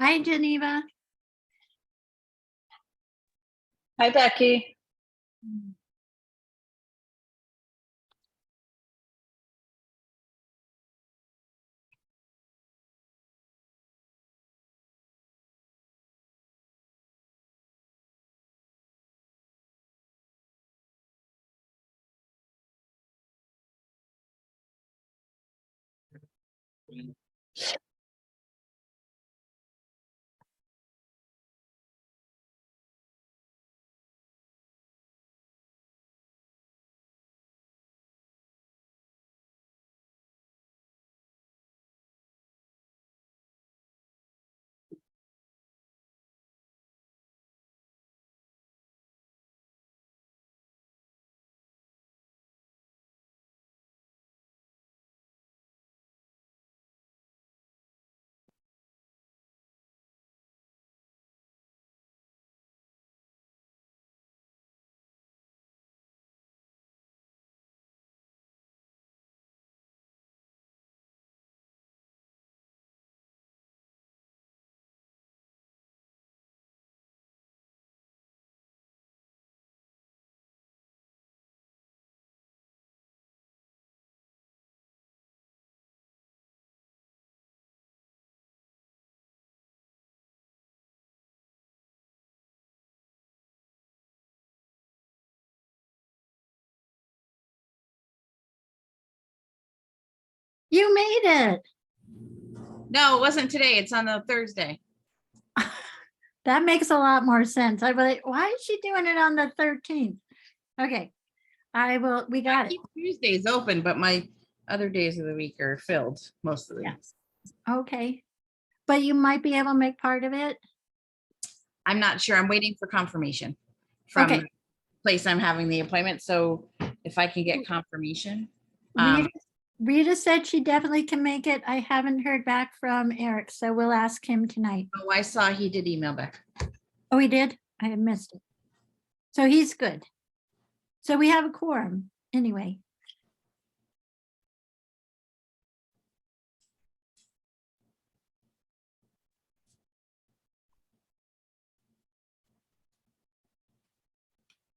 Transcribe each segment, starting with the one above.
Hi, Geneva. Hi, Becky. You made it. No, it wasn't today. It's on a Thursday. That makes a lot more sense. I was like, why is she doing it on the 13th? Okay, we got I it. keep Tuesdays open, but my other days of the week are filled most of the Yeah. weeks. Okay. But you might be able to make part of it. I'm not sure. I'm waiting for confirmation from Okay. the place I'm having the appointment. So if I can get confirmation. Rita said she definitely can make it. I haven't heard back from Eric, so we'll ask him tonight. Oh, I saw he did email back. Oh, he did? I had missed it. So he's good. So we have a quorum anyway.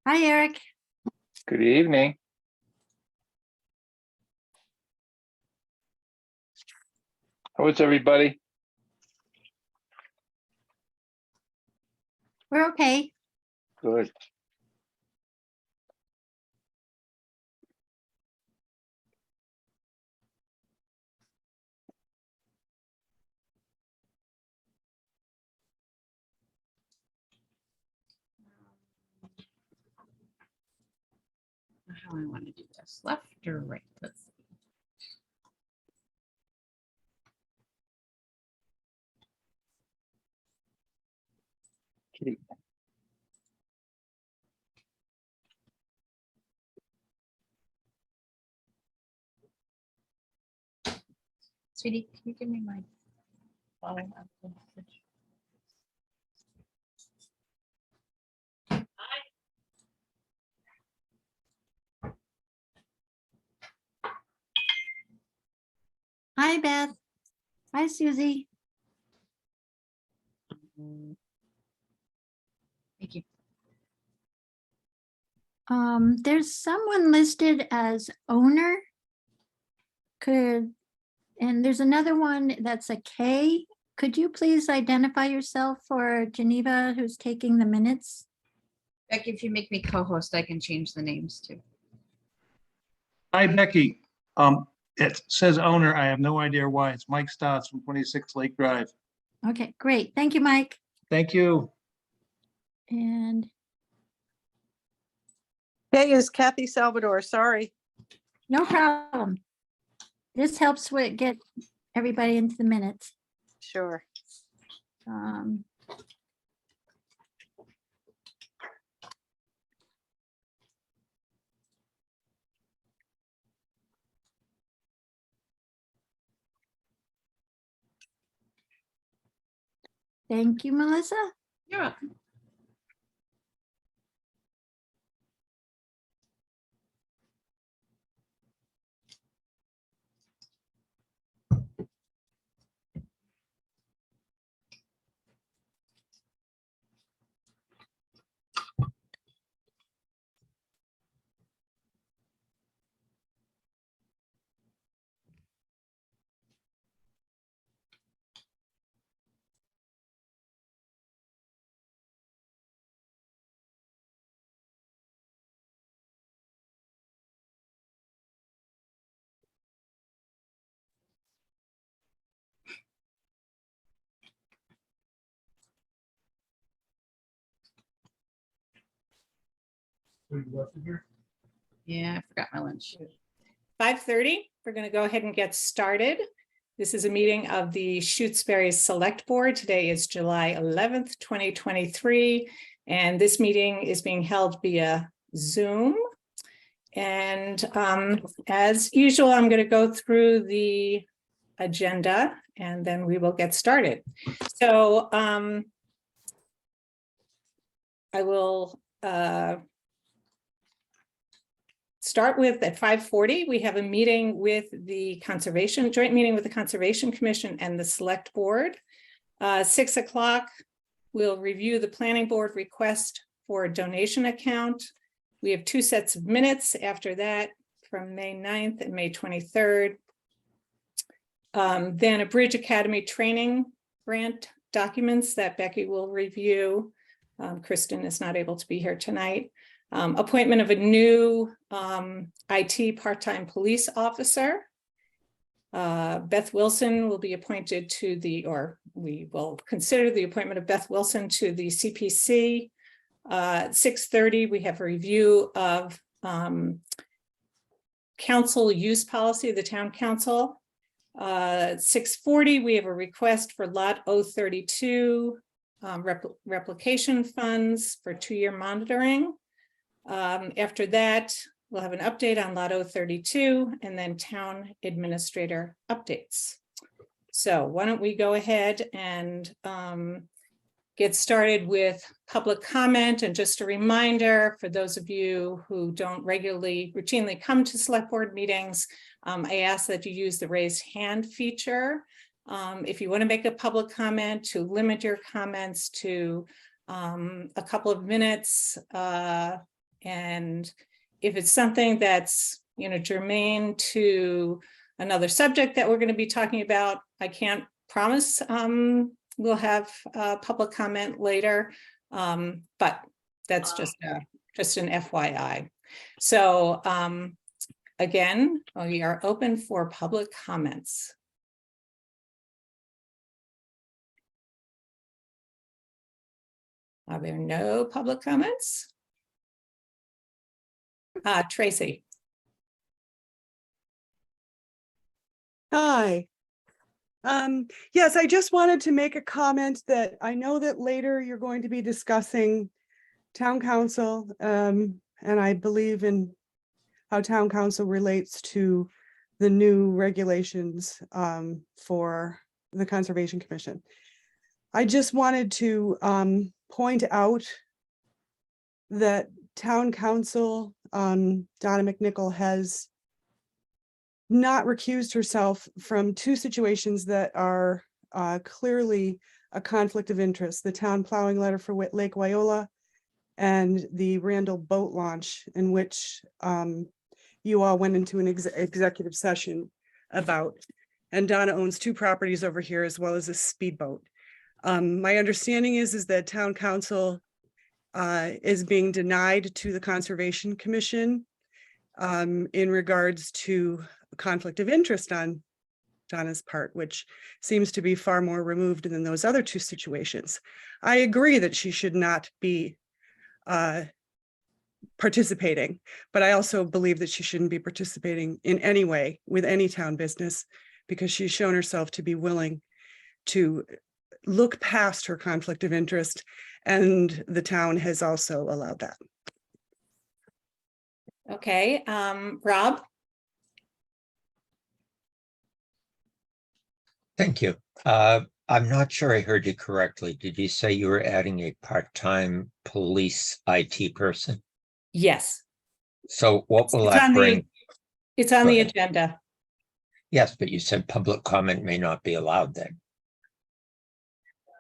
Hi, Eric. Good evening. How is everybody? We're okay. Good. How I want to do this, left or right? Let's see. Kitty. Sweetie, can you give me my bottle? Hi, Beth. Hi, Susie. Thank you. There's someone listed as owner. And there's another one that's a K. Could you please identify yourself for Geneva, who's taking the minutes? Becky, if you make me co-host, I can change the names too. Hi, Becky. It says owner. I have no idea why. It's Mike Stotts from 26 Lake Drive. Okay, great. Thank you, Mike. Thank you. And Hey, is Kathy Salvador. Sorry. no problem. This helps get everybody into the minutes. Sure. Um, Thank you, Melissa. You're welcome. Yeah, I forgot my lunch. 5:30, we're going to go ahead and get started. This is a meeting of the Shutesbury Selectboard. Today is July 11th, 2023, and this meeting is being held via Zoom. And as usual, I'm going to go through the agenda and then we will get started. So I will start with at 5:40, we have a meeting with the joint meeting with the Conservation Commission and the Select Board. 6 o'clock, we'll review the Planning Board request for a donation account. We have 2 sets of minutes after that from May 9th and May 23rd. Then a Bridge Academy training grant documents that Becky will review. Kristen is not able to be here tonight. Appointment of a new IT part-time police officer. Beth Wilson will be appointed to or we will consider the appointment of Beth Wilson to the CPC. 6:30, we have a review of council use policy, the town council. 6:40, we have a request for lot 032 replication funds for 2-year monitoring. After that, we'll have an update on lot 032 and then town administrator updates. So why don't we go ahead and get started with public comment. And just a reminder for those of you who don't routinely come to select board meetings, I ask that you use the raise hand feature. If you want to make a public comment, to limit your comments to a couple of minutes. And if it's something that's, germane to another subject that we're going to be talking about, I can't promise we'll have public comment later, but that's just an FYI. So again, we are open for public comments. Are there no public comments? Tracy. Hi. Yes, I just wanted to make a comment that I know that later you're going to be discussing town council, and I believe in how town council relates to the new regulations for the Conservation Commission. I just wanted to point out that town council, Donna McNichol, has not recused herself from 2 situations that are clearly a conflict of interest: the town plowing letter for Lake Wyola and the Randall boat launch, in which you all went into an executive session about. And Donna owns 2 properties over here as well as a speedboat. My understanding is that town council is being denied to the Conservation Commission in regards to conflict of interest on Donna's part, which seems to be far more removed than those other 2 situations. I agree that she should not be participating, but I also believe that she shouldn't be participating in any way with any town business, because she's shown herself to be willing to look past her conflict of interest, and the town has also allowed that. Okay, Rob. Thank you. I'm not sure I heard you correctly. Did you say you were adding a part-time police IT person? Yes. So what will It's that on bring? It's on Go the ahead. agenda. Yes, but you said public comment may not be allowed then.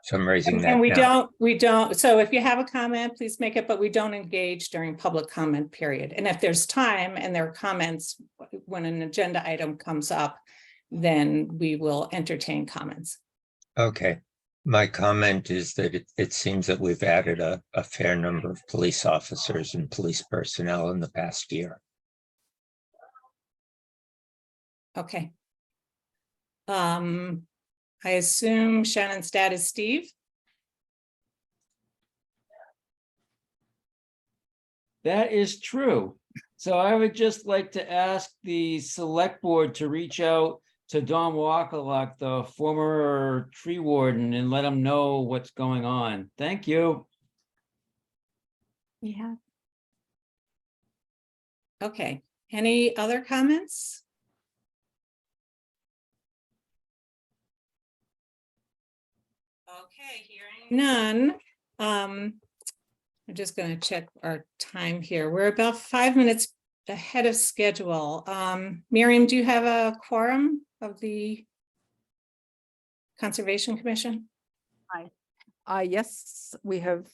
So I'm raising that And we now. don't, so if you have a comment, please make it, but we don't engage during public comment period. And if there's time and there are comments, when an agenda item comes up, then we will entertain comments. Okay. My comment is that it seems that we've added a fair number of police officers and police personnel in the past year. Okay. I assume Shannon's dad is Steve. That is true. So I would just like to ask the select board to reach out to Don Wakalak, the former tree warden, and let him know what's going on. Thank you. Yeah. Okay, any other comments? Okay, hearing none. I'm just going to check our time here. We're about 5 minutes ahead of schedule. Miriam, do you have a quorum of the Conservation Commission? Yes, we have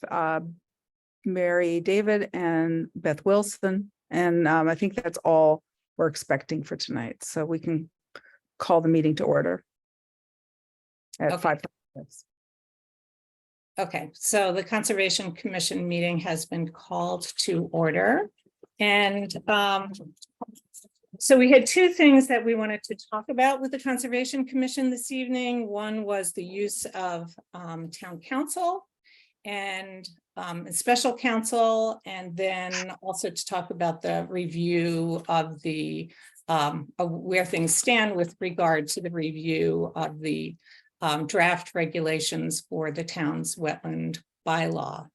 Mary David and Beth Wilson, and I think that's all we're expecting for tonight. So we can call the meeting to order at Okay. 5. Okay, so the Conservation Commission meeting has been called to order. And so we had two things that we wanted to talk about with the Conservation Commission this evening. One was the use of town council and special counsel, and then also to talk about the review of the of where things stand with regard to the review of the draft regulations for the town's wetland bylaw.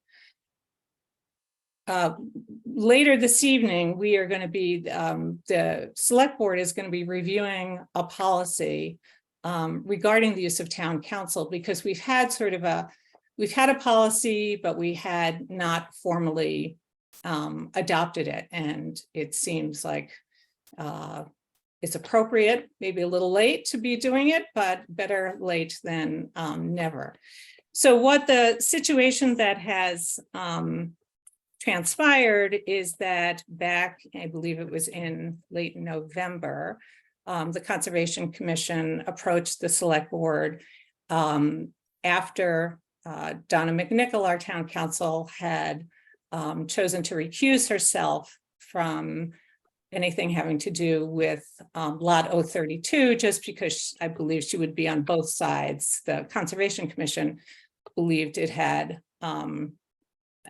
Later this evening, we are going to be, the select board is going to be reviewing a policy regarding the use of town council, because we've had a policy, but we had not formally adopted it. And it seems like it's appropriate, maybe a little late to be doing it, but better late than never. So what the situation that has transpired is that back, I believe it was in late November, the Conservation Commission approached the select board after Donna McNichol, our town council, had chosen to recuse herself from anything having to do with lot 032, just because I believe she would be on both sides. The Conservation Commission believed it had,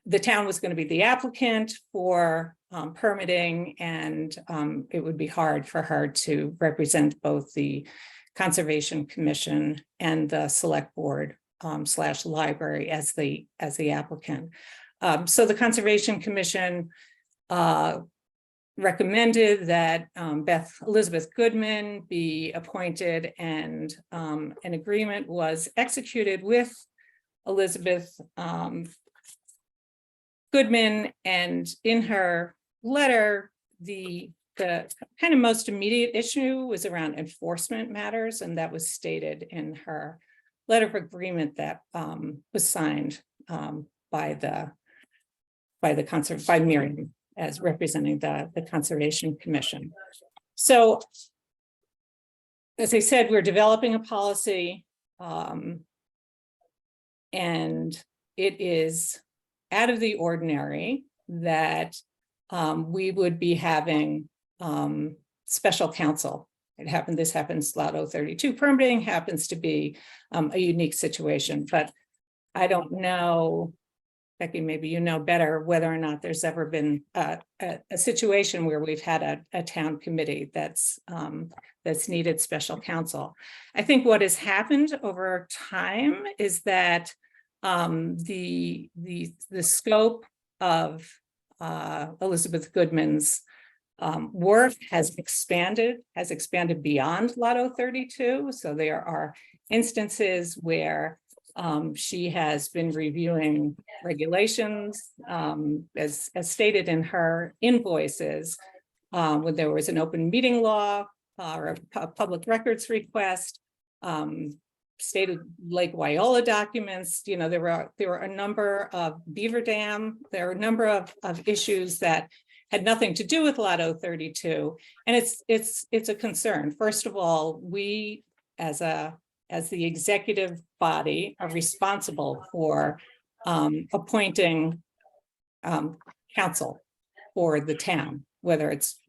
the town was going to be the applicant for permitting, and it would be hard for her to represent both the Conservation Commission and the Select Board / library as the applicant. So the Conservation Commission recommended that Elizabeth Goodman be appointed, and an agreement was executed with Elizabeth Goodman. And in her letter, the kind of most immediate issue was around enforcement matters, and that was stated in her letter of agreement that was signed by Miriam as representing the Conservation Commission. So, as I said, we're developing a policy, and it is out of the ordinary that we would be having special counsel. This happens, lot 032 permitting happens to be a unique situation, but I don't know, Becky, maybe you know better, whether or not there's ever been a situation where we've had a town committee that's needed special counsel. I think what has happened over time is that the scope of Elizabeth Goodman's work has expanded beyond lot 032. So there are instances where she has been reviewing regulations, as stated in her invoices, when there was an open meeting law or a public records request, stated Lake Wyola documents. You know, there were a number of Beaver Dam. There are a number of issues that had nothing to do with lot 032, and it's a concern. First of all, we as the executive body are responsible for appointing counsel for the town, whether it's,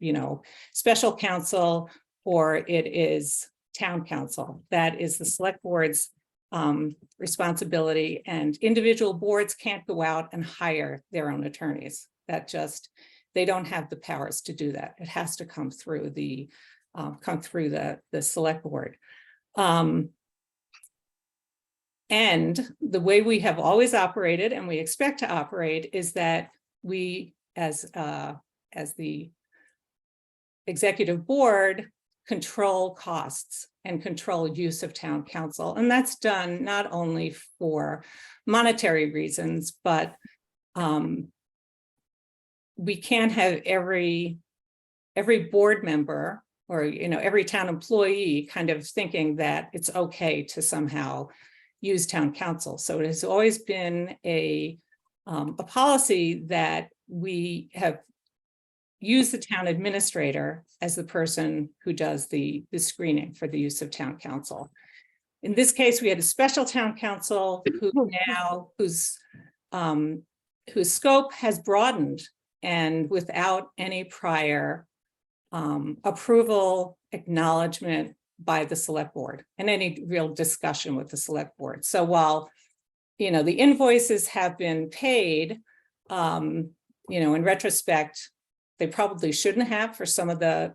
special counsel or it is town council. That is the select board's responsibility, and individual boards can't go out and hire their own attorneys. That just, they don't have the powers to do that. It has to come through the select board. And the way we have always operated and we expect to operate is that we, as the executive board, control costs and control use of town council. And that's done not only for monetary reasons, but we can't have every board member or, you know, every town employee kind of thinking that it's okay to somehow use town council. So it has always been a policy that we have used the town administrator as the person who does the screening for the use of town council. In this case, we had a special town council whose scope has broadened, and without any prior approval, acknowledgement by the select board and any real discussion with the select board. So while, you know, the invoices have been paid, you know, in retrospect, they probably shouldn't have for some of the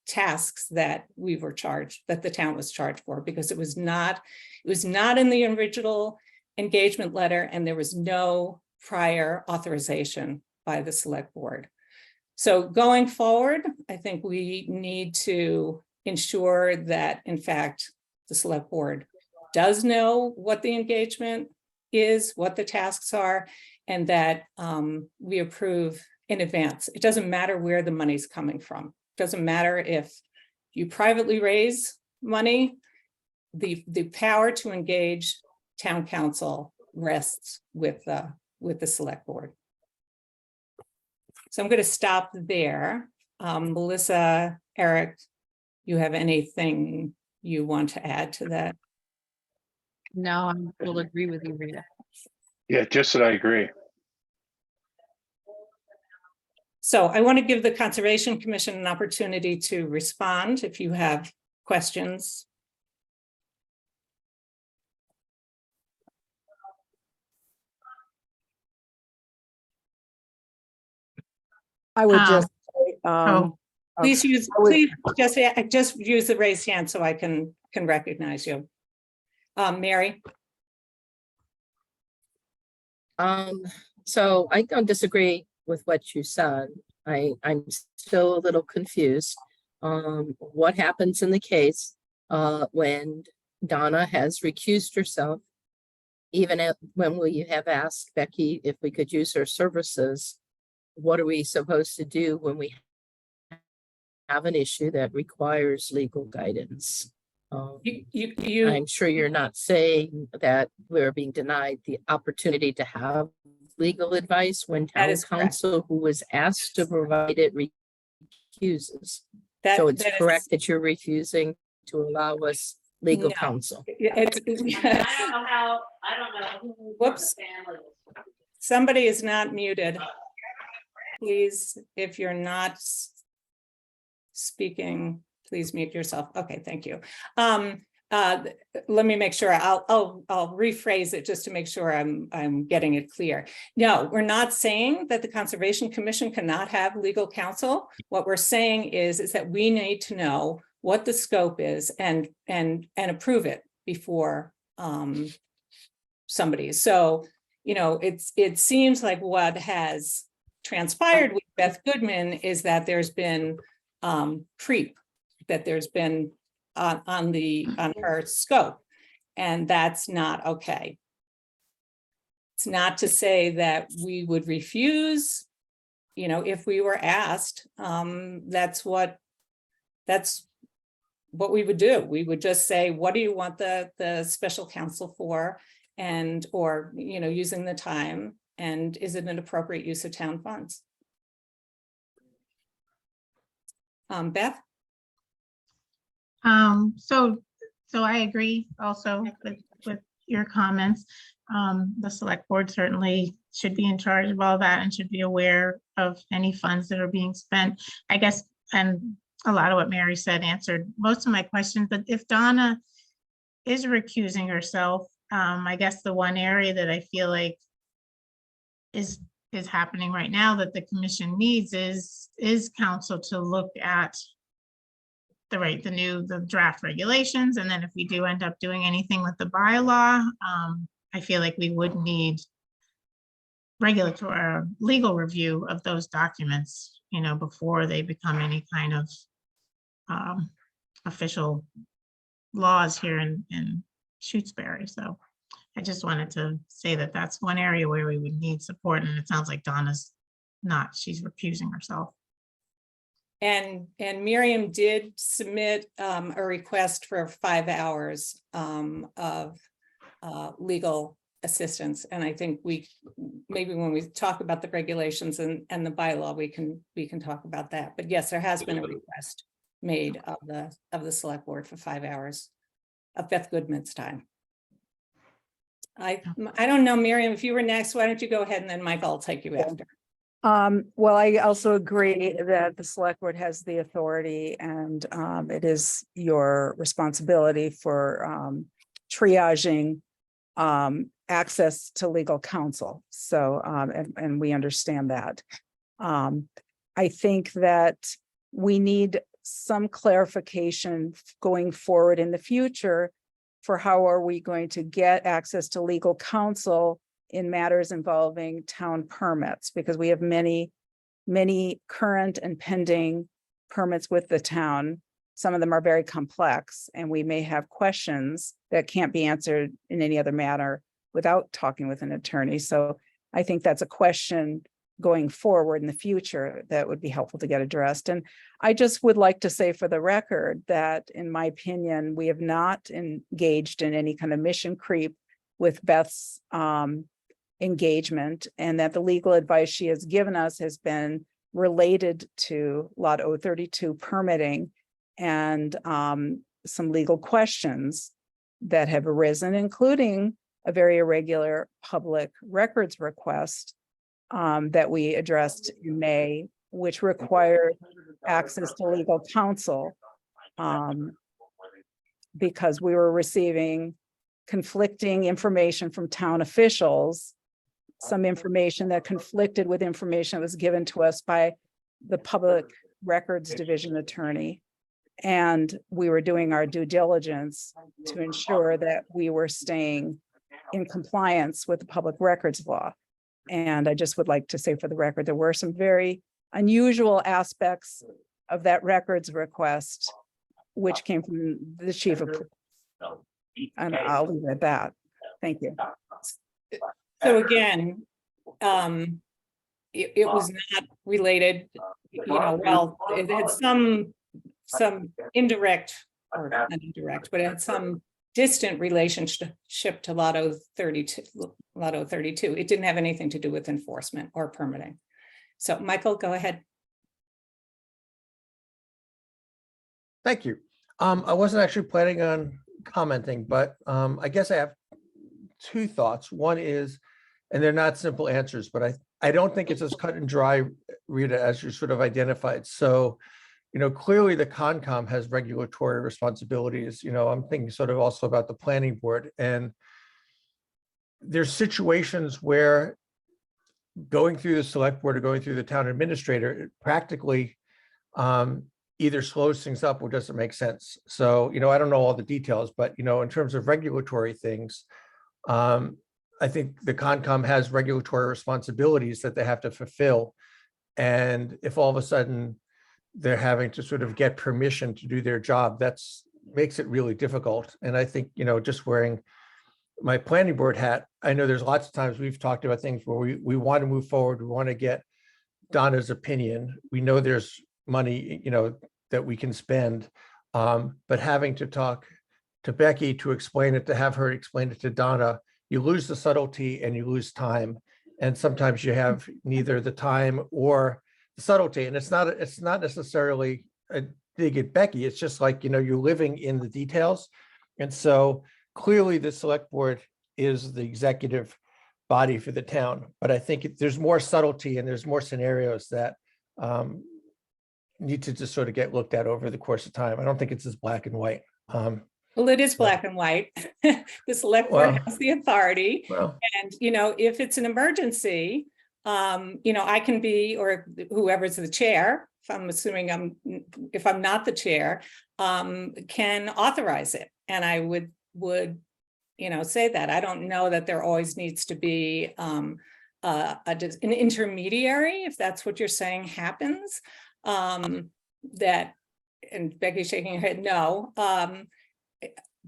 tasks that we were charged, that the town was charged for, because it was not in the original engagement letter, and there was no prior authorization by the select board. So going forward, I think we need to ensure that, in fact, the select board does know what the engagement is, what the tasks are, and that we approve in advance. It doesn't matter where the money's coming from. It doesn't matter if you privately raise money, the power to engage town council rests with the select board. So I'm going to stop there. Melissa, Eric, you have anything you want to add to that? No, I will agree with you, Rita. Yeah, just that I agree. So I want to give the Conservation Commission an opportunity to respond if you have questions. I would Um, just say, Please use, I would- please just use the raised hand so I can recognize you. Mary? So I don't disagree with what you said. I'm still a little confused. What happens in the case when Donna has recused herself? Even when we have asked Becky if we could use her services, what are we supposed to do when we have an issue that requires legal guidance? I'm sure you're not saying that we're being denied the opportunity to have legal advice when That town is correct. council, who was asked to provide it, refuses. That- So it's that is- correct that you're refusing to allow us legal No. counsel. Whoops. Somebody is not muted. Please, if you're not speaking, please mute yourself. Okay, thank you. Let me make sure. I'll rephrase it just to make sure I'm getting it clear. No, we're not saying that the Conservation Commission cannot have legal counsel. What we're saying is that we need to know what the scope is and approve it before somebody. So, you know, it seems like what has transpired with Beth Goodman is that there's been creep, that there's been on her scope, and that's not okay. It's not to say that we would refuse, you know, if we were asked. That's what we would do. We would just say, what do you want the special counsel for? And, or, you know, using the time, and is it an appropriate use of town funds? Beth? So I agree also with your comments. The select board certainly should be in charge of all that and should be aware of any funds that are being spent. I guess, and a lot of what Mary said answered most of my questions, but if Donna is recusing herself, I guess the one area that I feel like is happening right now that the commission needs is council to look at the draft regulations. And then if we do end up doing anything with the bylaw, I feel like we would need regulatory or legal review of those documents, you know, before they become any kind of official laws here in Shutesbury. So I just wanted to say that that's one area where we would need support, and it sounds like Donna's not, she's recusing herself. And Miriam did submit a request for 5 hours of legal assistance. And I think maybe when we talk about the regulations and the bylaw, we can talk about that. But yes, there has been a request made of the select board for 5 hours of Beth Goodman's time. I don't know, Miriam, if you were next, why don't you go ahead, and then Michael will take you after. Well, I also agree that the select board has the authority, and it is your responsibility for triaging access to legal counsel. So, and we understand that. I think that we need some clarification going forward in the future for how are we going to get access to legal counsel in matters involving town permits, because we have many current and pending permits with the town. Some of them are very complex, and we may have questions that can't be answered in any other manner without talking with an attorney. So I think that's a question going forward in the future that would be helpful to get addressed. And I just would like to say for the record that, in my opinion, we have not engaged in any kind of mission creep with Beth's engagement, and that the legal advice she has given us has been related to Lot 032 permitting and some legal questions that have arisen, including a very irregular public records request that we addressed in May, which required access to legal counsel because we were receiving conflicting information from town officials, some information that conflicted with information that was given to us by the public records division attorney. And we were doing our due diligence to ensure that we were staying in compliance with the public records law. And I just would like to say for the record, there were some very unusual aspects of that records request, which came from the chief of police. And I'll leave it at that. Thank you. So again, it was not related, you know, well, it had some indirect, or not indirect, but it had some distant relationship to Lot 032. It didn't have anything to do with enforcement or permitting. So Michael, go ahead. Thank you. I wasn't actually planning on commenting, but I guess I have two thoughts. One is, and they're not simple answers, but I don't think it's as cut and dry, Rita, as you sort of identified. So, you know, clearly the Concom has regulatory responsibilities. You know, I'm thinking sort of also about the planning board, and there's situations where going through the select board or going through the town administrator, it practically either slows things up or doesn't make sense. So, you know, I don't know all the details, but, you know, in terms of regulatory things, I think the Concom has regulatory responsibilities that they have to fulfill. And if all of a sudden they're having to sort of get permission to do their job, that's makes it really difficult. And I think, you know, just wearing my planning board hat, I know there's lots of times we've talked about things where we want to move forward. We want to get Donna's opinion. We know there's money, you know, that we can spend, but having to talk to Becky to explain it, to have her explain it to Donna, you lose the subtlety and you lose time. And sometimes you have neither the time or the subtlety. And it's not necessarily a dig at Becky. It's just like, you know, you're living in the details. And so clearly the select board is the executive body for the town, but I think there's more subtlety and there's more scenarios that need to just sort of get looked at over the course of time. I don't think it's as black and white. Well, it is black and white. The select board has the authority. Well, And, you know, if it's an emergency, You know, I can be, or whoever's the chair, if I'm assuming if I'm not the chair, can authorize it. And I would, you know, say that. I don't know that there always needs to be an intermediary, if that's what you're saying happens. That, and Becky shaking her head, no.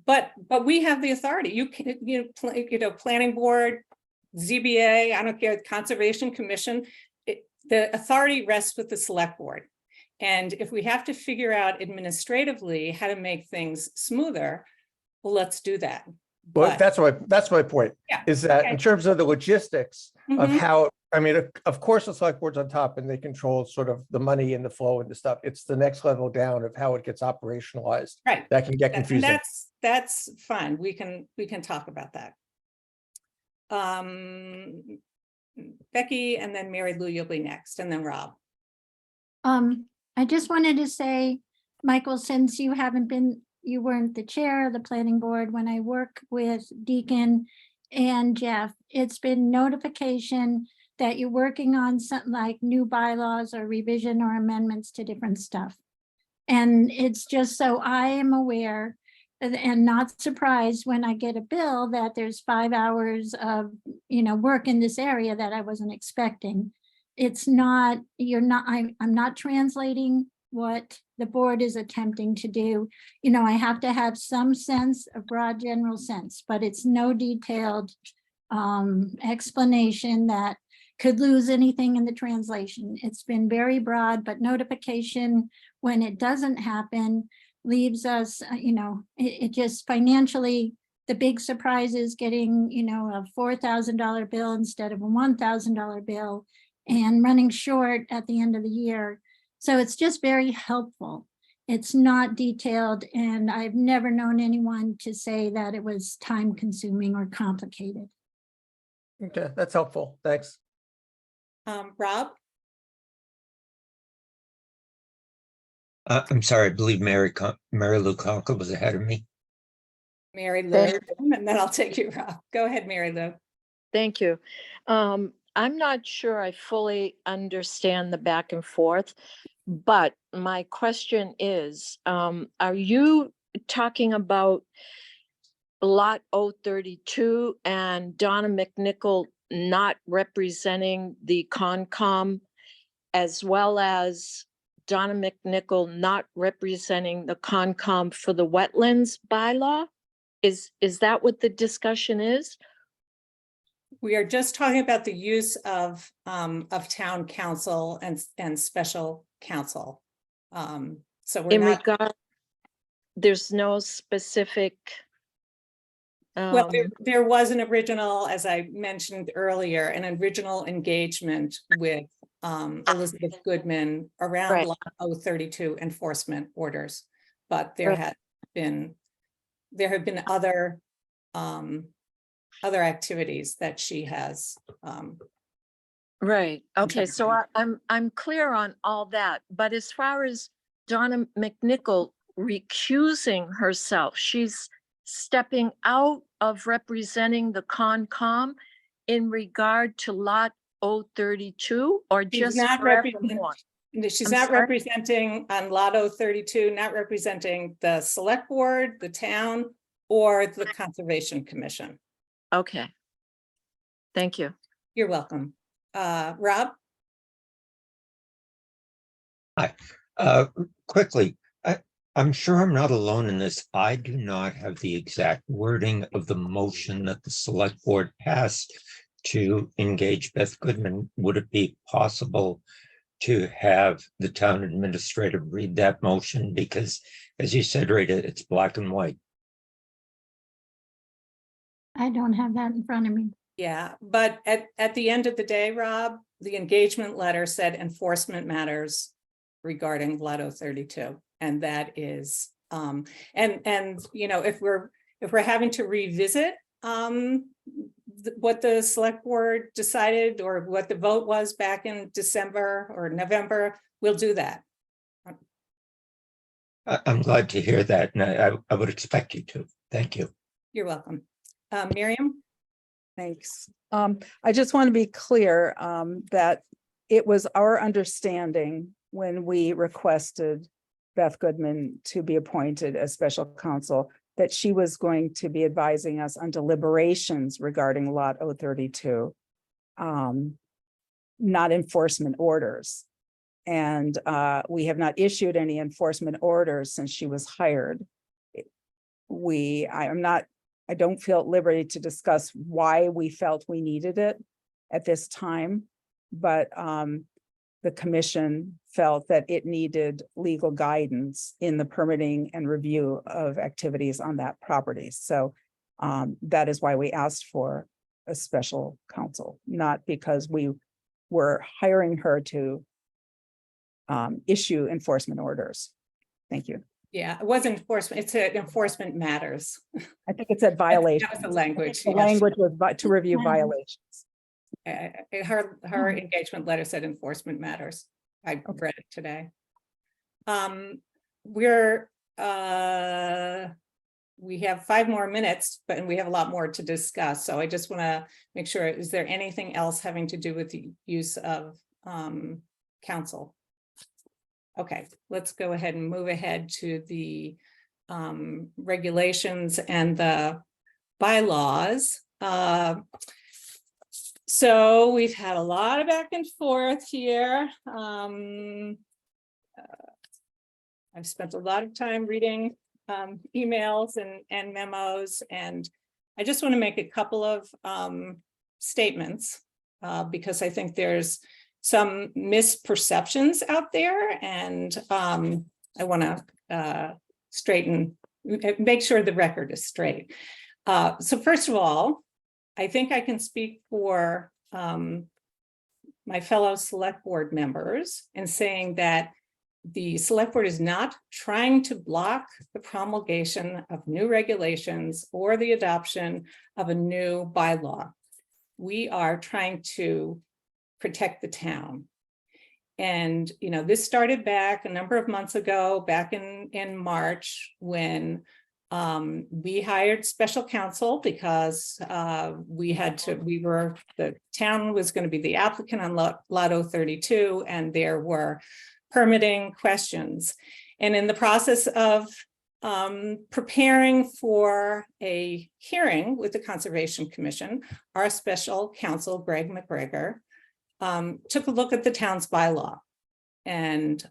But we have the authority. You can, you know, planning board, ZBA, I don't care, Conservation Commission, the authority rests with the select board. And if we have to figure out administratively how to make things smoother, well, let's do that. But that's my point, Yeah, is that okay. in terms of the logistics of Mhm. how, I mean, of course, the select board's on top and they control sort of the money and the flow and the stuff. It's the next level down of how it gets operationalized. Right. That can get And confusing. that's fine. We can talk about that. Becky, and then Mary Lou, you'll be next, and then Rob. I just wanted to say, Michael, since you weren't the chair of the planning board, when I work with Deacon and Jeff, it's been notification that you're working on something like new bylaws or revision or amendments to different stuff. And it's just so I am aware and not surprised when I get a bill that there's 5 hours of, you know, work in this area that I wasn't expecting. It's not, I'm not translating what the board is attempting to do. You know, I have to have some sense, a broad general sense, but it's no detailed explanation that could lose anything in the translation. It's been very broad, but notification when it doesn't happen leaves us, you know, it just financially, the big surprise is getting, you know, a $4,000 bill instead of a $1,000 bill and running short at the end of the year. So it's just very helpful. It's not detailed, and I've never known anyone to say that it was time consuming or complicated. Okay, that's helpful. Thanks. Rob? I'm sorry, I believe Mary Lou Conklin was ahead of me. Mary Lou, Thank and then I'll take you, Rob. Go ahead, Mary Lou. Thank you. I'm not sure I fully understand the back and forth, but my question is, are you talking about Lot 032 and Donna McNichol not representing the Concom, as well as Donna McNichol not representing the Concom for the wetlands bylaw? Is that what the discussion is? We are just talking about the use of town council and special counsel. So we're In not, regard, there's no specific. well, there was an original, as I mentioned earlier, an original engagement with Elizabeth Goodman around Right. Lot 032 enforcement orders, but there Right. have been other activities that she has. Right. Okay. So I'm clear on all that. But as far as Donna McNichol recusing herself, she's stepping out of representing the Concom in regard to Lot 032, or She's just not for everyone? She's I'm not sorry? representing on Lot 032, not representing the select board, the town, or the Conservation Commission. Okay. Thank you. You're welcome. Rob? Quickly, I'm sure I'm not alone in this. I do not have the exact wording of the motion that the select board passed to engage Beth Goodman. Would it be possible to have the town administrator read that motion? Because as you said, Rita, it's black and white. I don't have that in front of me. Yeah, but at the end of the day, Rob, the engagement letter said enforcement matters regarding Lot 032. And that is, and you know, if we're having to revisit what the select board decided or what the vote was back in December or November, we'll do that. I'm glad to hear that, and I would expect you to. Thank you. You're welcome. Miriam? Thanks. I just want to be clear that it was our understanding when we requested Beth Goodman to be appointed as special counsel, that she was going to be advising us on deliberations regarding Lot 032, not enforcement orders. And we have not issued any enforcement orders since she was hired. I don't feel at liberty to discuss why we felt we needed it at this time, but the commission felt that it needed legal guidance in the permitting and review of activities on that property. So that is why we asked for a special counsel, not because we were hiring her to issue enforcement orders. Thank you. Yeah, it wasn't enforcement, it's enforcement matters. I think it said violation. That was the language. The yes. language was to review violations. Her engagement letter said enforcement matters. I read it today. We have 5 more minutes, but we have a lot more to discuss. So I just want to make sure, is there anything else having to do with the use of council? Okay, let's go ahead and move ahead to the regulations and the bylaws. So we've had a lot of back and forth here. I've spent a lot of time reading emails and memos, and I just want to make a couple of statements because I think there's some misperceptions out there, and I want to make sure the record is straight. So first of all, I think I can speak for my fellow select board members in saying that the select board is not trying to block the promulgation of new regulations or the adoption of a new bylaw. We are trying to protect the town. And, you know, this started back a number of months ago, back in March, when we hired special counsel because the town was going to be the applicant on lot 032, and there were permitting questions. And in the process of preparing for a hearing with the Conservation Commission, our special counsel, Greg McGregor, took a look at the town's bylaw, and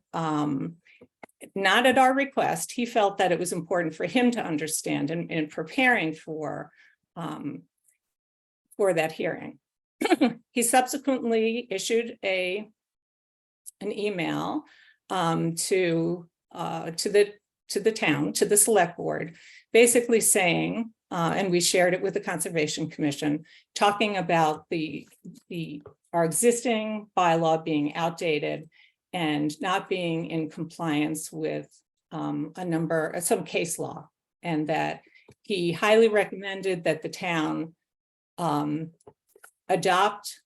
not at our request, he felt that it was important for him to understand in preparing for that hearing. He subsequently issued an email to the town, to the select board, basically saying, and we shared it with the Conservation Commission, talking about our existing bylaw being outdated and not being in compliance with some case law, and that he highly recommended that the town adopt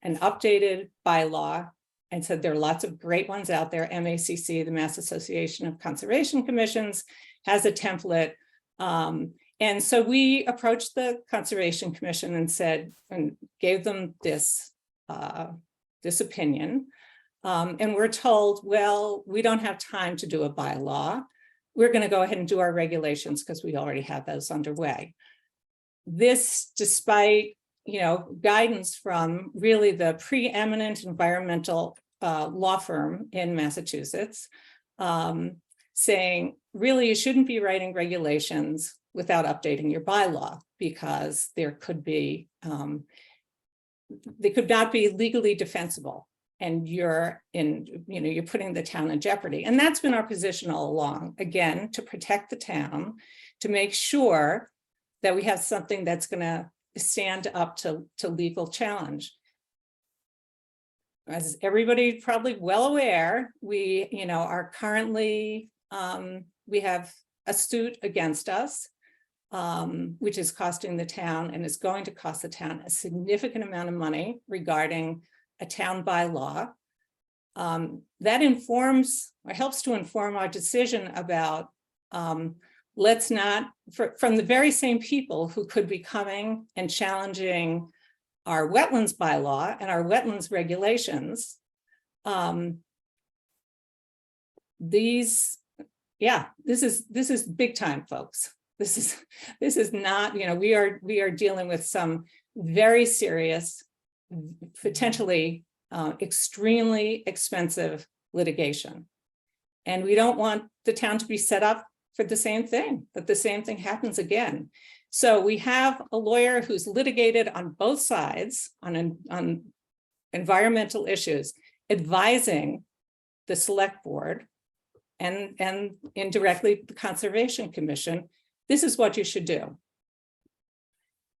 an updated bylaw, and said there are lots of great ones out there. MACC, the Mass Association of Conservation Commissions, has a template. And so we approached the Conservation Commission and said, and gave them this opinion. And we're told, well, we don't have time to do a bylaw. We're going to go ahead and do our regulations because we already have those underway. This, despite, you know, guidance from really the preeminent environmental law firm in Massachusetts, saying, really, you shouldn't be writing regulations without updating your bylaw, because there could be, they could not be legally defensible, and you're putting the town in jeopardy. And that's been our position all along, again, to protect the town, to make sure that we have something that's going to stand up to legal challenge. As everybody probably well aware, we are currently, we have a suit against us, which is costing the town and is going to cost the town a significant amount of money regarding a town bylaw. That informs or helps to inform our decision about let's not, from the very same people who could be coming and challenging our wetlands bylaw and our wetlands regulations. This is big time, folks. This is not, we are dealing with some very serious, potentially extremely expensive litigation. And we don't want the town to be set up for the same thing, that the same thing happens again. So we have a lawyer who's litigated on both sides on environmental issues, advising the select board and indirectly the Conservation Commission, this is what you should do.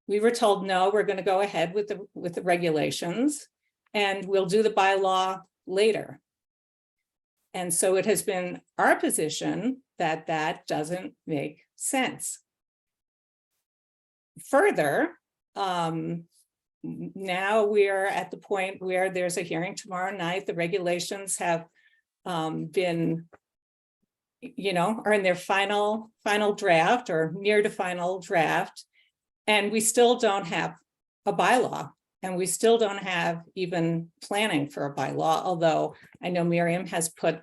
We were told, no, we're going to go ahead with the regulations and we'll do the bylaw later. And so it has been our position that that doesn't make sense. Further, now we are at the point where there's a hearing tomorrow night. The regulations have been, are in their final draft or near to final draft. And we still don't have a bylaw, and we still don't have even planning for a bylaw, although I know Miriam has put,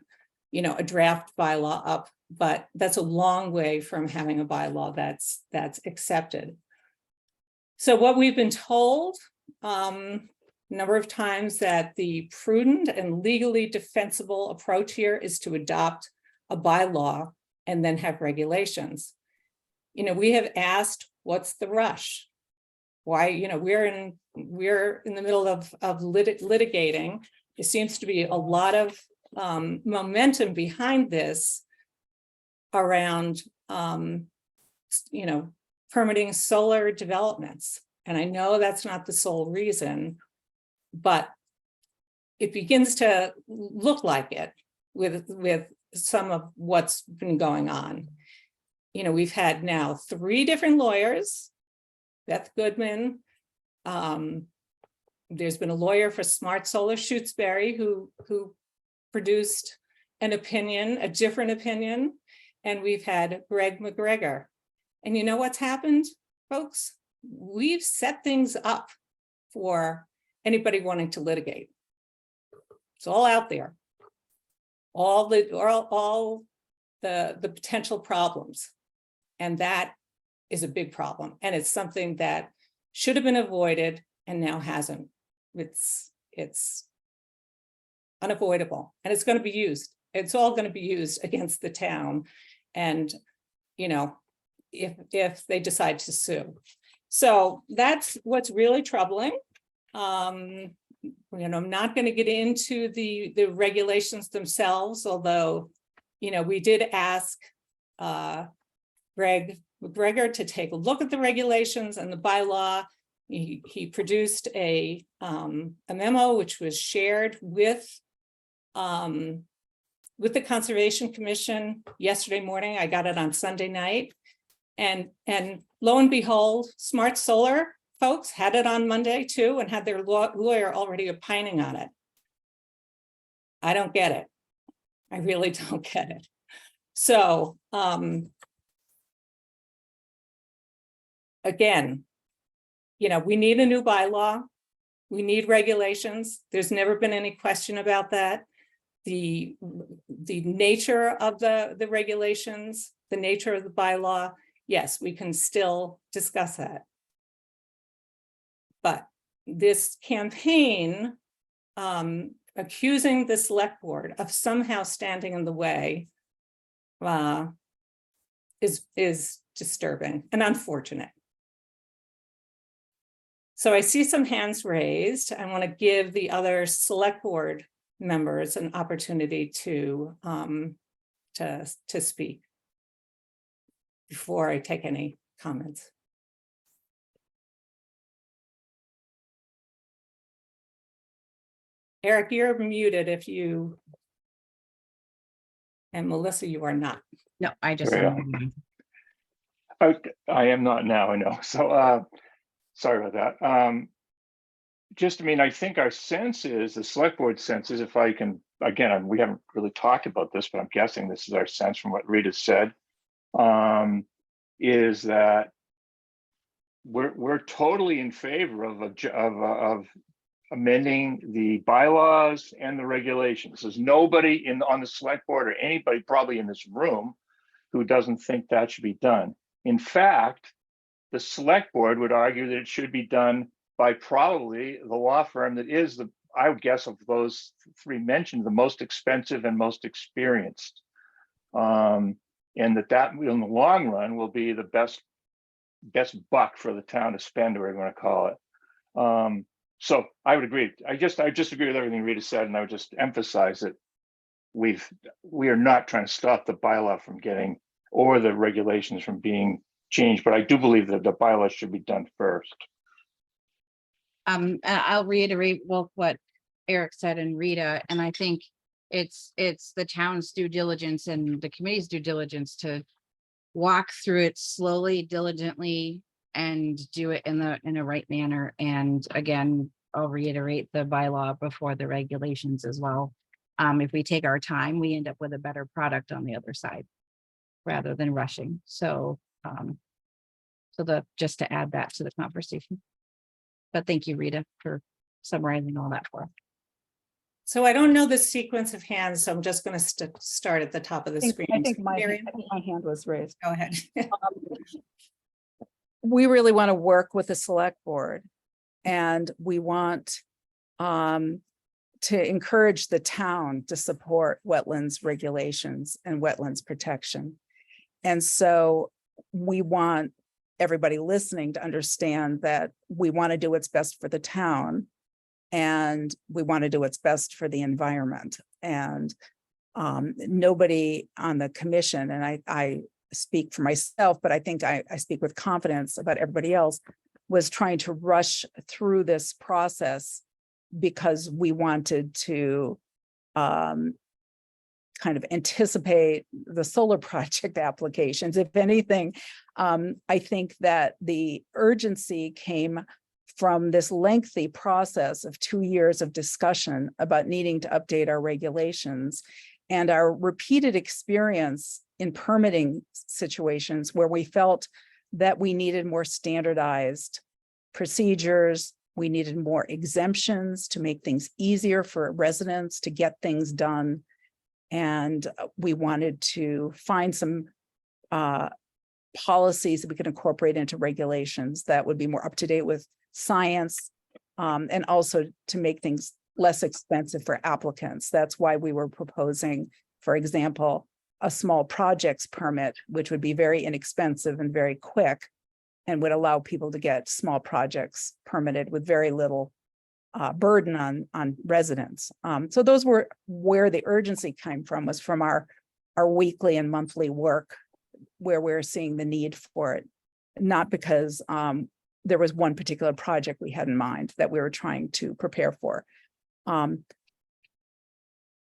a draft bylaw up, but that's a long way from having a bylaw that's accepted. So what we've been told a number of times, that the prudent and legally defensible approach here is to adopt a bylaw and then have regulations. We have asked, what's the rush? Why, we're in the middle of litigating. There seems to be a lot of momentum behind this around, permitting solar developments. And I know that's not the sole reason, but it begins to look like it with some of what's been going on. We've had now 3 different lawyers, Beth Goodman. There's been a lawyer for Smart Solar, Shutesbury, who produced an opinion, a different opinion. And we've had Greg McGregor. And you know what's happened, folks? We've set things up for anybody wanting to litigate. It's all out there. All the potential problems. And that is a big problem. And it's something that should have been avoided and now hasn't. It's unavoidable, and it's going to be used. It's all going to be used against the town. And, if they decide to sue. So that's what's really troubling. I'm not going to get into the regulations themselves, although, we did ask Greg McGregor to take a look at the regulations and the bylaw. He produced a memo which was shared with the Conservation Commission yesterday morning. I got it on Sunday night. And lo and behold, Smart Solar folks had it on Monday too, and had their lawyer already opining on it. I don't get it. I really don't get it. So again, we need a new bylaw. We need regulations. There's never been any question about that. The nature of the regulations, the nature of the bylaw, yes, we can still discuss that. But this campaign accusing the select board of somehow standing in the way is disturbing and unfortunate. So I see some hands raised. I want to give the other select board members an opportunity to speak before I take any comments. Eric, you're muted if you, and Melissa, you are not. No, I just. Yeah. I am not now, I know. So sorry about that. I think our sense is, the select board sense is, if I can, again, we haven't really talked about this, but I'm guessing this is our sense from what Rita said. is that we're totally in favor of amending the bylaws and the regulations. There's nobody on the select board or anybody probably in this room who doesn't think that should be done. In fact, the select board would argue that it should be done by probably the law firm that is I would guess of those three mentioned, the most expensive and most experienced. And that in the long run will be the best buck for the town to spend, or whatever you want to call it. So I would agree. I just agree with everything Rita said, and I would just emphasize that we are not trying to stop the bylaw from getting, or the regulations from being changed, but I do believe that the bylaws should be done first. I'll reiterate both what Eric said and Rita, and I think it's the town's due diligence and the committee's due diligence to walk through it slowly, diligently, and do it in a right manner. And again, I'll reiterate the bylaw before the regulations as well. If we take our time, we end up with a better product on the other side rather than rushing. So, just to add that to the conversation. But thank you, Rita, for summarizing all that for us. So I don't know the sequence of hands, so I'm just going to start at the top of the screen. I think my Miriam, hand was raised. go ahead. We really want to work with the select board, and we want to encourage the town to support wetlands regulations and wetlands protection. And so we want everybody listening to understand that we want to do what's best for the town, and we want to do what's best for the environment. And nobody on the commission, and I speak for myself, but I think I speak with confidence about everybody else, was trying to rush through this process because we wanted to kind of anticipate the solar project applications. If anything, I think that the urgency came from this lengthy process of 2 years of discussion about needing to update our regulations and our repeated experience in permitting situations where we felt that we needed more standardized procedures. We needed more exemptions to make things easier for residents to get things done. And we wanted to find some policies that we could incorporate into regulations that would be more up to date with science, and also to make things less expensive for applicants. That's why we were proposing, for example, a small projects permit, which would be very inexpensive and very quick, and would allow people to get small projects permitted with very little burden on residents. So those were where the urgency came from, was from our weekly and monthly work, where we're seeing the need for it, not because there was one particular project we had in mind that we were trying to prepare for. I'm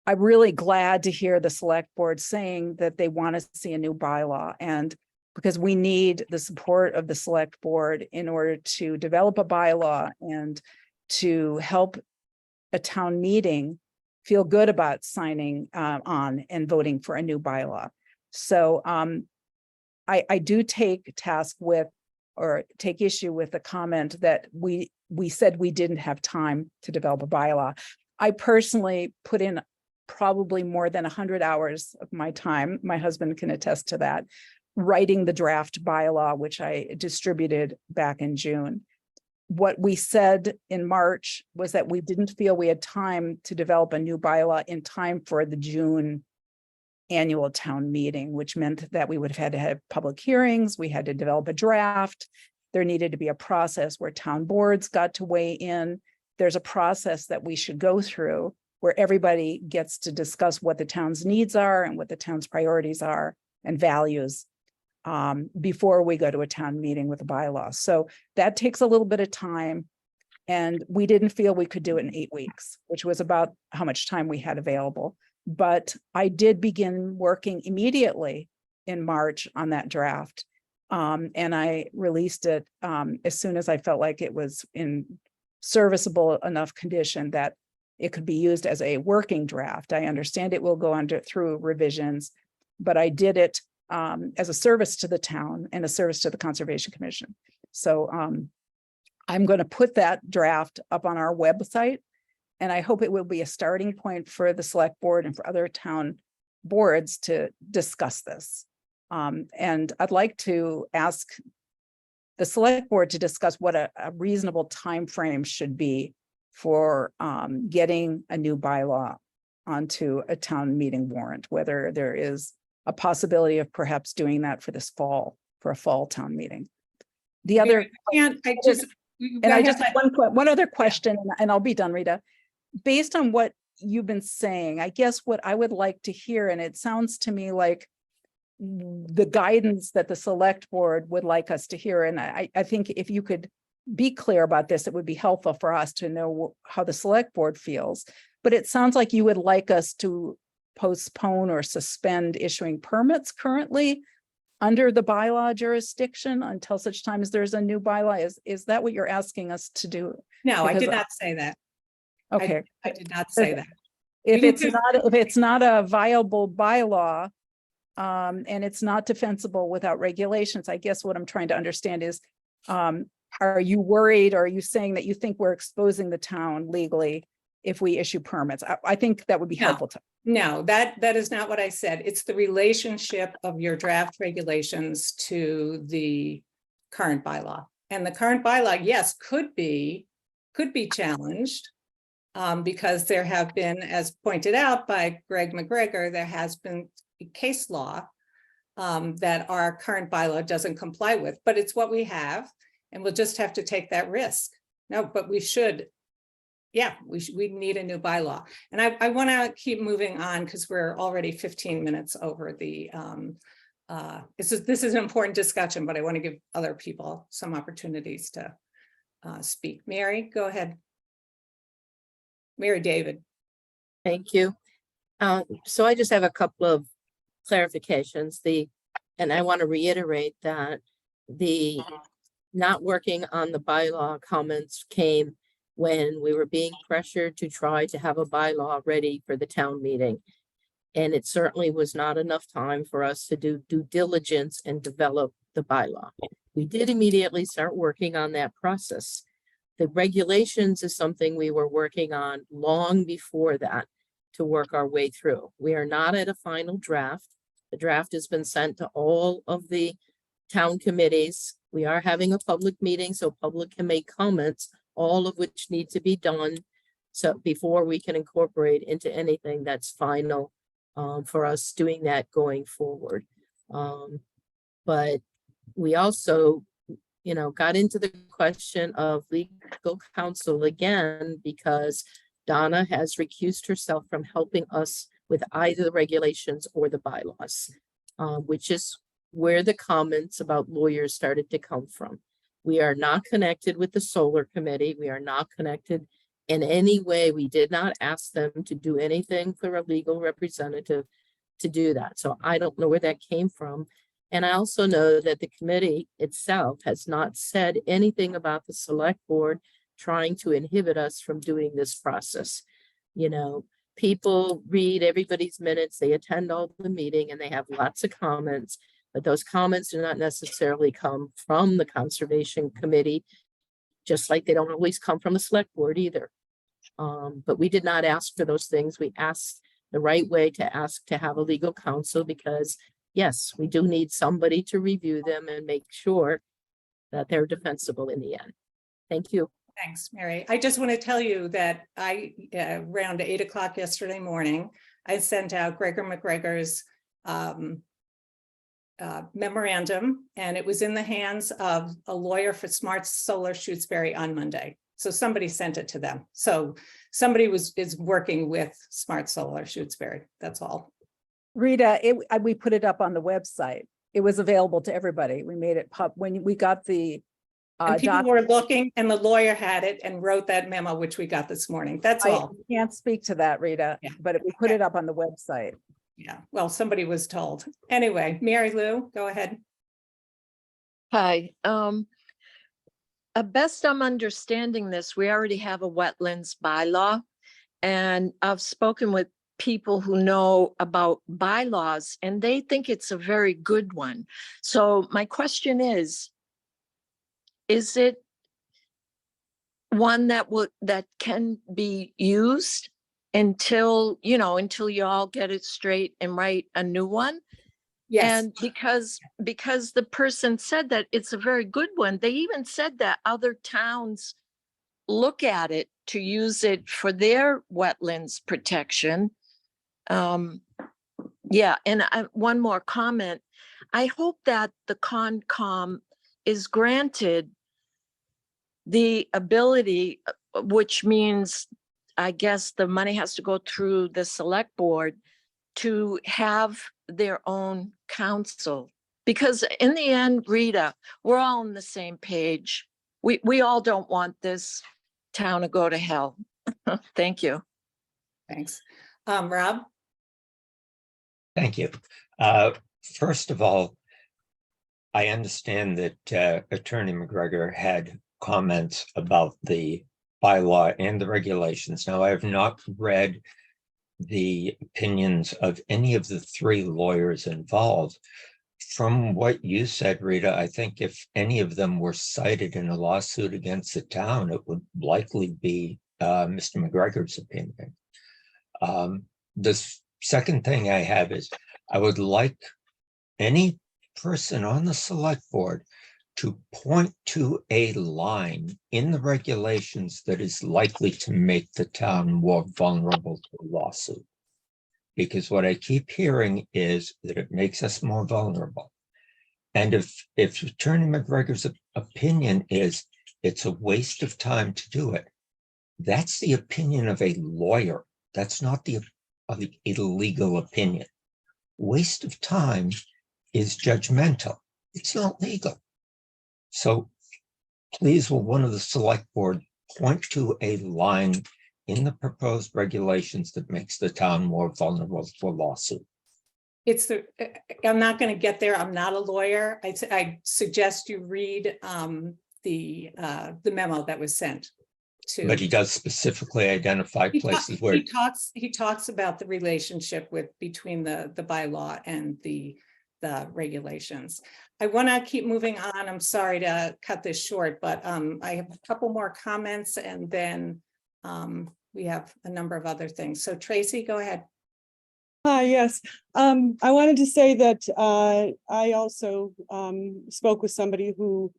really glad to hear the select board saying that they want to see a new bylaw, and because we need the support of the select board in order to develop a bylaw and to help a town meeting feel good about signing on and voting for a new bylaw. So I do take task with, or take issue with, the comment that we said we didn't have time to develop a bylaw. I personally put in probably more than 100 hours of my time, my husband can attest to that, writing the draft bylaw, which I distributed back in June. What we said in March was that we didn't feel we had time to develop a new bylaw in time for the June annual town meeting, which meant that we would have had to have public hearings. We had to develop a draft. There needed to be a process where town boards got to weigh in. There's a process that we should go through where everybody gets to discuss what the town's needs are and what the town's priorities are and values before we go to a town meeting with a bylaw. So that takes a little bit of time, and we didn't feel we could do it in 8 weeks, which was about how much time we had available. But I did begin working immediately in March on that draft. And I released it as soon as I felt like it was in serviceable enough condition that it could be used as a working draft. I understand it will go through revisions, but I did it as a service to the town and a service to the Conservation Commission. So I'm going to put that draft up on our website, and I hope it will be a starting point for the select board and for other town boards to discuss this. And I'd like to ask the select board to discuss what a reasonable time frame should be for getting a new bylaw onto a town meeting warrant, whether there is a possibility of perhaps doing that for this fall, for a fall town meeting. The other, and I just have one other question, and I'll be done, Rita. Based on what you've been saying, I guess what I would like to hear, and it sounds to me like the guidance that the select board would like us to hear. And I think if you could be clear about this, it would be helpful for us to know how the select board feels. But it sounds like you would like us to postpone or suspend issuing permits currently under the bylaw jurisdiction until such time as there's a new bylaw. Is that what you're asking us to do? No, I Because did not say that. Okay. I did not say that. If You it's could- not, if it's not a viable bylaw, and it's not defensible without regulations, I guess what I'm trying to understand is, are you worried, or are you saying that you think we're exposing the town legally if we issue permits? I think that would be No. helpful to. No, that is not what I said. It's the relationship of your draft regulations to the current bylaw. And the current bylaw, yes, could be challenged. Because there have been, as pointed out by Greg McGregor, there has been case law that our current bylaw doesn't comply with, but it's what we have, and we'll just have to take that risk. No, but we should, yeah, we need a new bylaw. And I want to keep moving on because we're already 15 minutes over the, this is an important discussion, but I want to give other people some opportunities to speak. Mary, go ahead. Mary David. Thank you. So I just have a couple of clarifications. And I want to reiterate that the not working on the bylaw comments came when we were being pressured to try to have a bylaw ready for the town meeting. And it certainly was not enough time for us to do due diligence and develop the bylaw. We did immediately start working on that process. The regulations is something we were working on long before that to work our way through. We are not at a final draft. The draft has been sent to all of the town committees. We are having a public meeting so public can make comments, all of which need to be done. So before we can incorporate into anything that's final for us doing that going forward. But we also got into the question of legal counsel again, because Donna has recused herself from helping us with either the regulations or the bylaws, which is where the comments about lawyers started to come from. We are not connected with the solar committee. We are not connected in any way. We did not ask them to do anything for a legal representative to do that. So I don't know where that came from. And I also know that the committee itself has not said anything about the select board trying to inhibit us from doing this process. People read everybody's minutes, they attend all the meeting, and they have lots of comments, but those comments do not necessarily come from the Conservation Committee, just like they don't always come from the select board either. But we did not ask for those things. We asked the right way to ask to have a legal counsel, because yes, we do need somebody to review them and make sure that they're defensible in the end. Thank you. Thanks, Mary. I just want to tell you that around 8 o'clock yesterday morning, I sent out Gregor McGregor's memorandum, and it was in the hands of a lawyer for Smart Solar Shutesbury on Monday. So somebody sent it to them. So somebody is working with Smart Solar Shutesbury. That's all. Rita, we put it up on the website. It was available to everybody. We made it when we got the and people were looking, and the lawyer had it and wrote that memo, which we got this morning. That's all. I can't speak to that, Rita, but we put it up on the website. Yeah, well, somebody was told. Anyway, Mary Lou, go ahead. Hi. Best I'm understanding this, we already have a wetlands bylaw, and I've spoken with people who know about bylaws, and they think it's a very good one. So my question is it one that can be used until, until you all get it straight and write a new one? Yes, And because the person said that it's a very good one, they even said that other towns look at it to use it for their wetlands protection. Yeah, and one more comment. I hope that the Concom is granted the ability, which means, I guess the money has to go through the select board, to have their own counsel. Because in the end, Rita, we're all on the same page. We all don't want this town to go to hell. Thank you. thanks. Rob? Thank you. First of all, I understand that Attorney McGregor had comments about the bylaw and the regulations. Now, I have not read the opinions of any of the three lawyers involved. From what you said, Rita, I think if any of them were cited in a lawsuit against the town, it would likely be Mr. McGregor's opinion. The second thing I have is I would like any person on the select board to point to a line in the regulations that is likely to make the town more vulnerable to a lawsuit. Because what I keep hearing is that it makes us more vulnerable. And if Attorney McGregor's opinion is it's a waste of time to do it, that's the opinion of a lawyer. That's not a legal opinion. Waste of time is judgmental. It's not legal. So please, will one of the select board point to a line in the proposed regulations that makes the town more vulnerable to a lawsuit? I'm not going to get there. I'm not a lawyer. I suggest you read the memo that was sent to. But he does specifically identify places where he talks about the relationship between the bylaw and the regulations. I want to keep moving on. I'm sorry to cut this short, but I have a couple more comments, and then we have a number of other things. So Tracy, go ahead. Hi, yes. I wanted to say that I also spoke with somebody who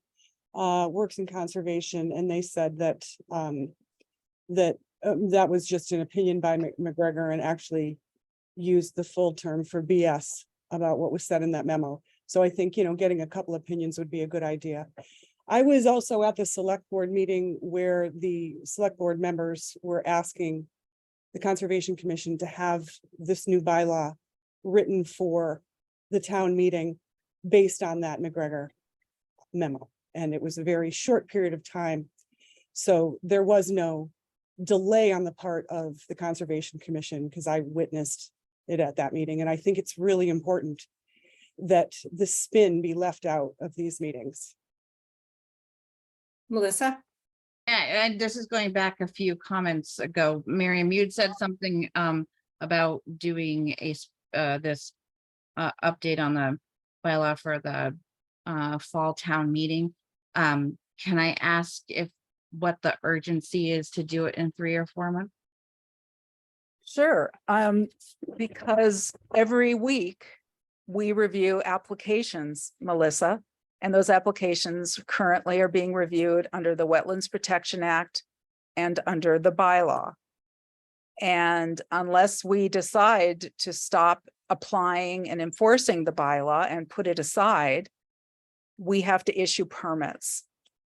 works in conservation, and they said that that was just an opinion by McGregor, and actually used the full term for BS about what was said in that memo. So I think, getting a couple opinions would be a good idea. I was also at the select board meeting where the select board members were asking the Conservation Commission to have this new bylaw written for the town meeting based on that McGregor memo. And it was a very short period of time. So there was no delay on the part of the Conservation Commission, because I witnessed it at that meeting. And I think it's really important that the spin be left out of these meetings. Melissa? Yeah, and this is going back a few comments ago. Miriam, you'd said something about doing this update on the bylaw for the fall town meeting. Can I ask what the urgency is to do it in 3 or 4 months? Sure, because every week we review applications, Melissa, and those applications currently are being reviewed under the Wetlands Protection Act and under the bylaw. And unless we decide to stop applying and enforcing the bylaw and put it aside, we have to issue permits.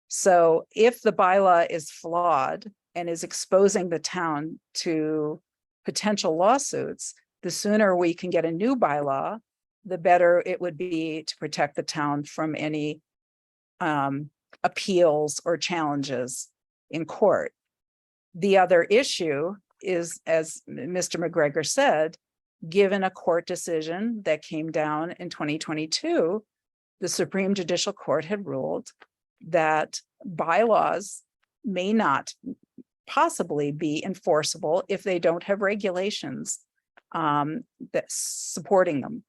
So if the bylaw is flawed and is exposing the town to potential lawsuits, the sooner we can get a new bylaw, the better it would be to protect the town from any appeals or challenges in court. The other issue is, as Mr. McGregor said, given a court decision that came down in 2022, the Supreme Judicial Court had ruled that bylaws may not possibly be enforceable if they don't have regulations that's supporting them.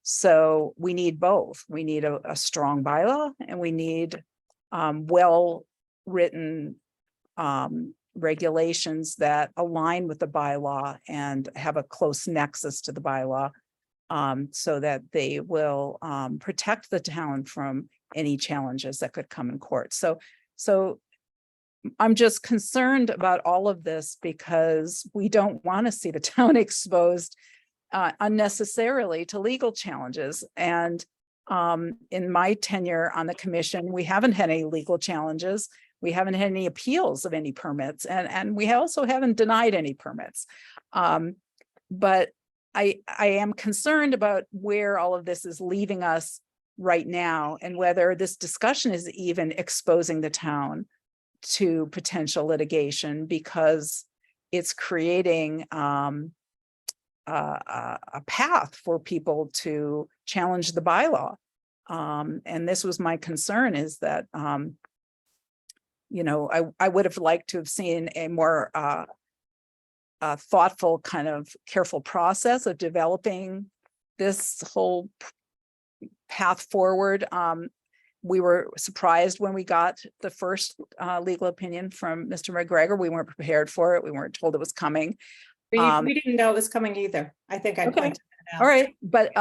So we need both. We need a strong bylaw, and we need well-written regulations that align with the bylaw and have a close nexus to the bylaw, so that they will protect the town from any challenges that could come in court. So I'm just concerned about all of this because we don't want to see the town exposed unnecessarily to legal challenges. And in my tenure on the commission, we haven't had any legal challenges. We haven't had any appeals of any permits, and we also haven't denied any permits. But I am concerned about where all of this is leaving us right now, and whether this discussion is even exposing the town to potential litigation, because it's creating a path for people to challenge the bylaw. And this was my concern, is that you know, I would have liked to have seen a more thoughtful, kind of careful process of developing this whole path forward. We were surprised when we got the first legal opinion from Mr. McGregor. We weren't prepared for it. We weren't told it was coming. We didn't know it was coming either. I think I Okay. pointed that out. All right, but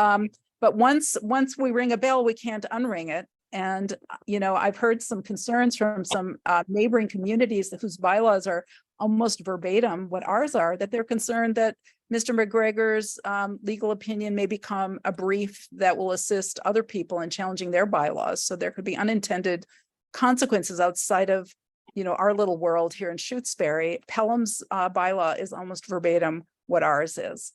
once we ring a bell, we can't unring it. And, you know, I've heard some concerns from some neighboring communities whose bylaws are almost verbatim what ours are, that they're concerned that Mr. McGregor's legal opinion may become a brief that will assist other people in challenging their bylaws. So there could be unintended consequences outside of, you know, our little world here in Shutesbury. Pelham's bylaw is almost verbatim what ours is.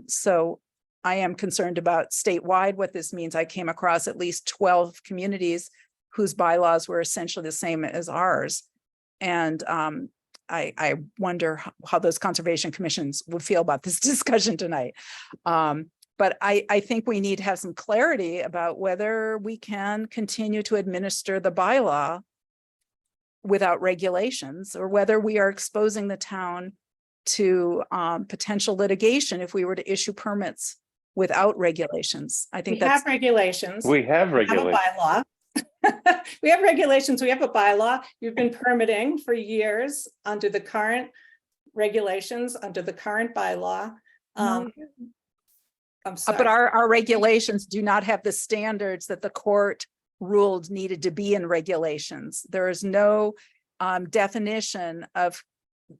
So I am concerned about statewide what this means. I came across at least 12 communities whose bylaws were essentially the same as ours. And I wonder how those conservation commissions would feel about this discussion tonight. But I think we need to have some clarity about whether we can continue to administer the bylaw without regulations, or whether we are exposing the town to potential litigation if we were to issue permits without regulations. I think We that's have regulations. We have We have a regulations. bylaw. We have regulations. We have a bylaw. You've been permitting for years under the current regulations, under the current bylaw. I'm but sorry. our regulations do not have the standards that the court ruled needed to be in regulations. There is no definition of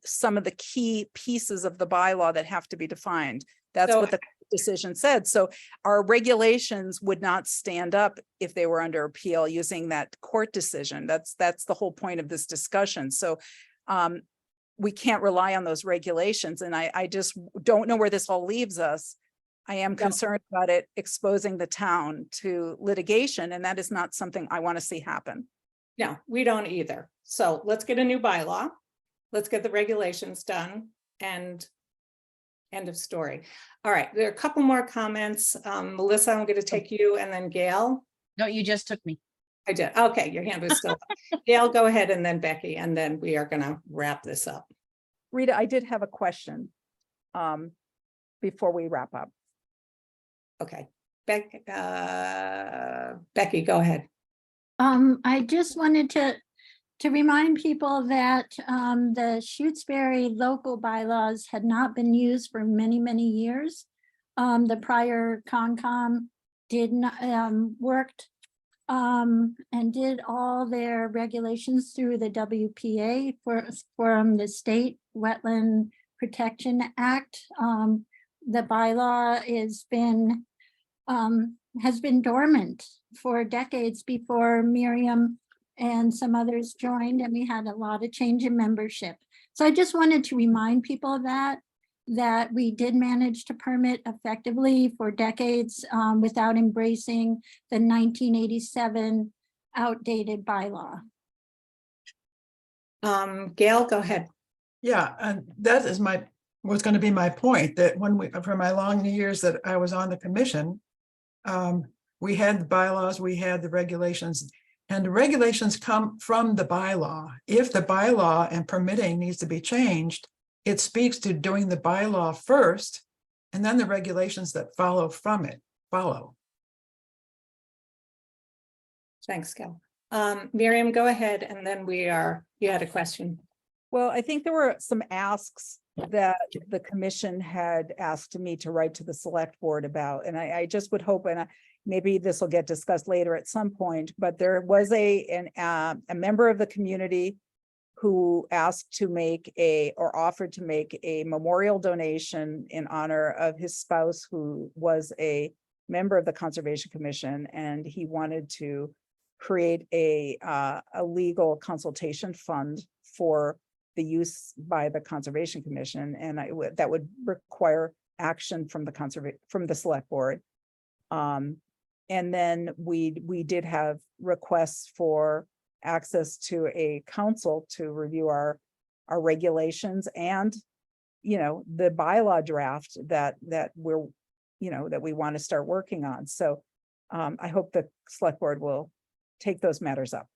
some of the key pieces of the bylaw that have to be defined. That's So- what the decision said. So our regulations would not stand up if they were under appeal using that court decision. That's the whole point of this discussion. So we can't rely on those regulations. And I just don't know where this all leaves us. I am concerned about it exposing the town to litigation, and that is not something I want to see happen. No, we don't either. So let's get a new bylaw. Let's get the regulations done, and end of story. All right, there are a couple more comments. Melissa, I'm going to take you, and then Gail. No, you just took me. I did. Okay, your hand was still up. Gail, go ahead, and then Becky, and then we are going to wrap this up. Rita, I did have a question before we wrap up. Okay, Becky, go ahead. I just wanted to remind people that the Shutesbury local bylaws had not been used for many, many years. The prior Concom did not worked and did all their regulations through the WPA from the State Wetland Protection Act. The bylaw has been dormant for decades before Miriam and some others joined, and we had a lot of change in membership. So I just wanted to remind people of that we did manage to permit effectively for decades without embracing the 1987 outdated bylaw. Gail, go ahead. Yeah, and that is was going to be my point, that for my long years that I was on the commission, we had the bylaws, we had the regulations, and the regulations come from the bylaw. If the bylaw and permitting needs to be changed, it speaks to doing the bylaw first And then the regulations that follow from it follow. Thanks, Gil. Miriam, go ahead, and then you had a question. Well, I think there were some asks that the commission had asked me to write to the select board about, and I just would hope, and maybe this will get discussed later at some point, but there was a member of the community who asked to make or offered to make a memorial donation in honor of his spouse, who was a member of the Conservation Commission, and he wanted to create a legal consultation fund for the use by the Conservation Commission, and that would require action from the select board. And then we did have requests for access to a council to review our regulations and, the bylaw draft that we're, that we want to start working on. So I hope the select board will take those matters up.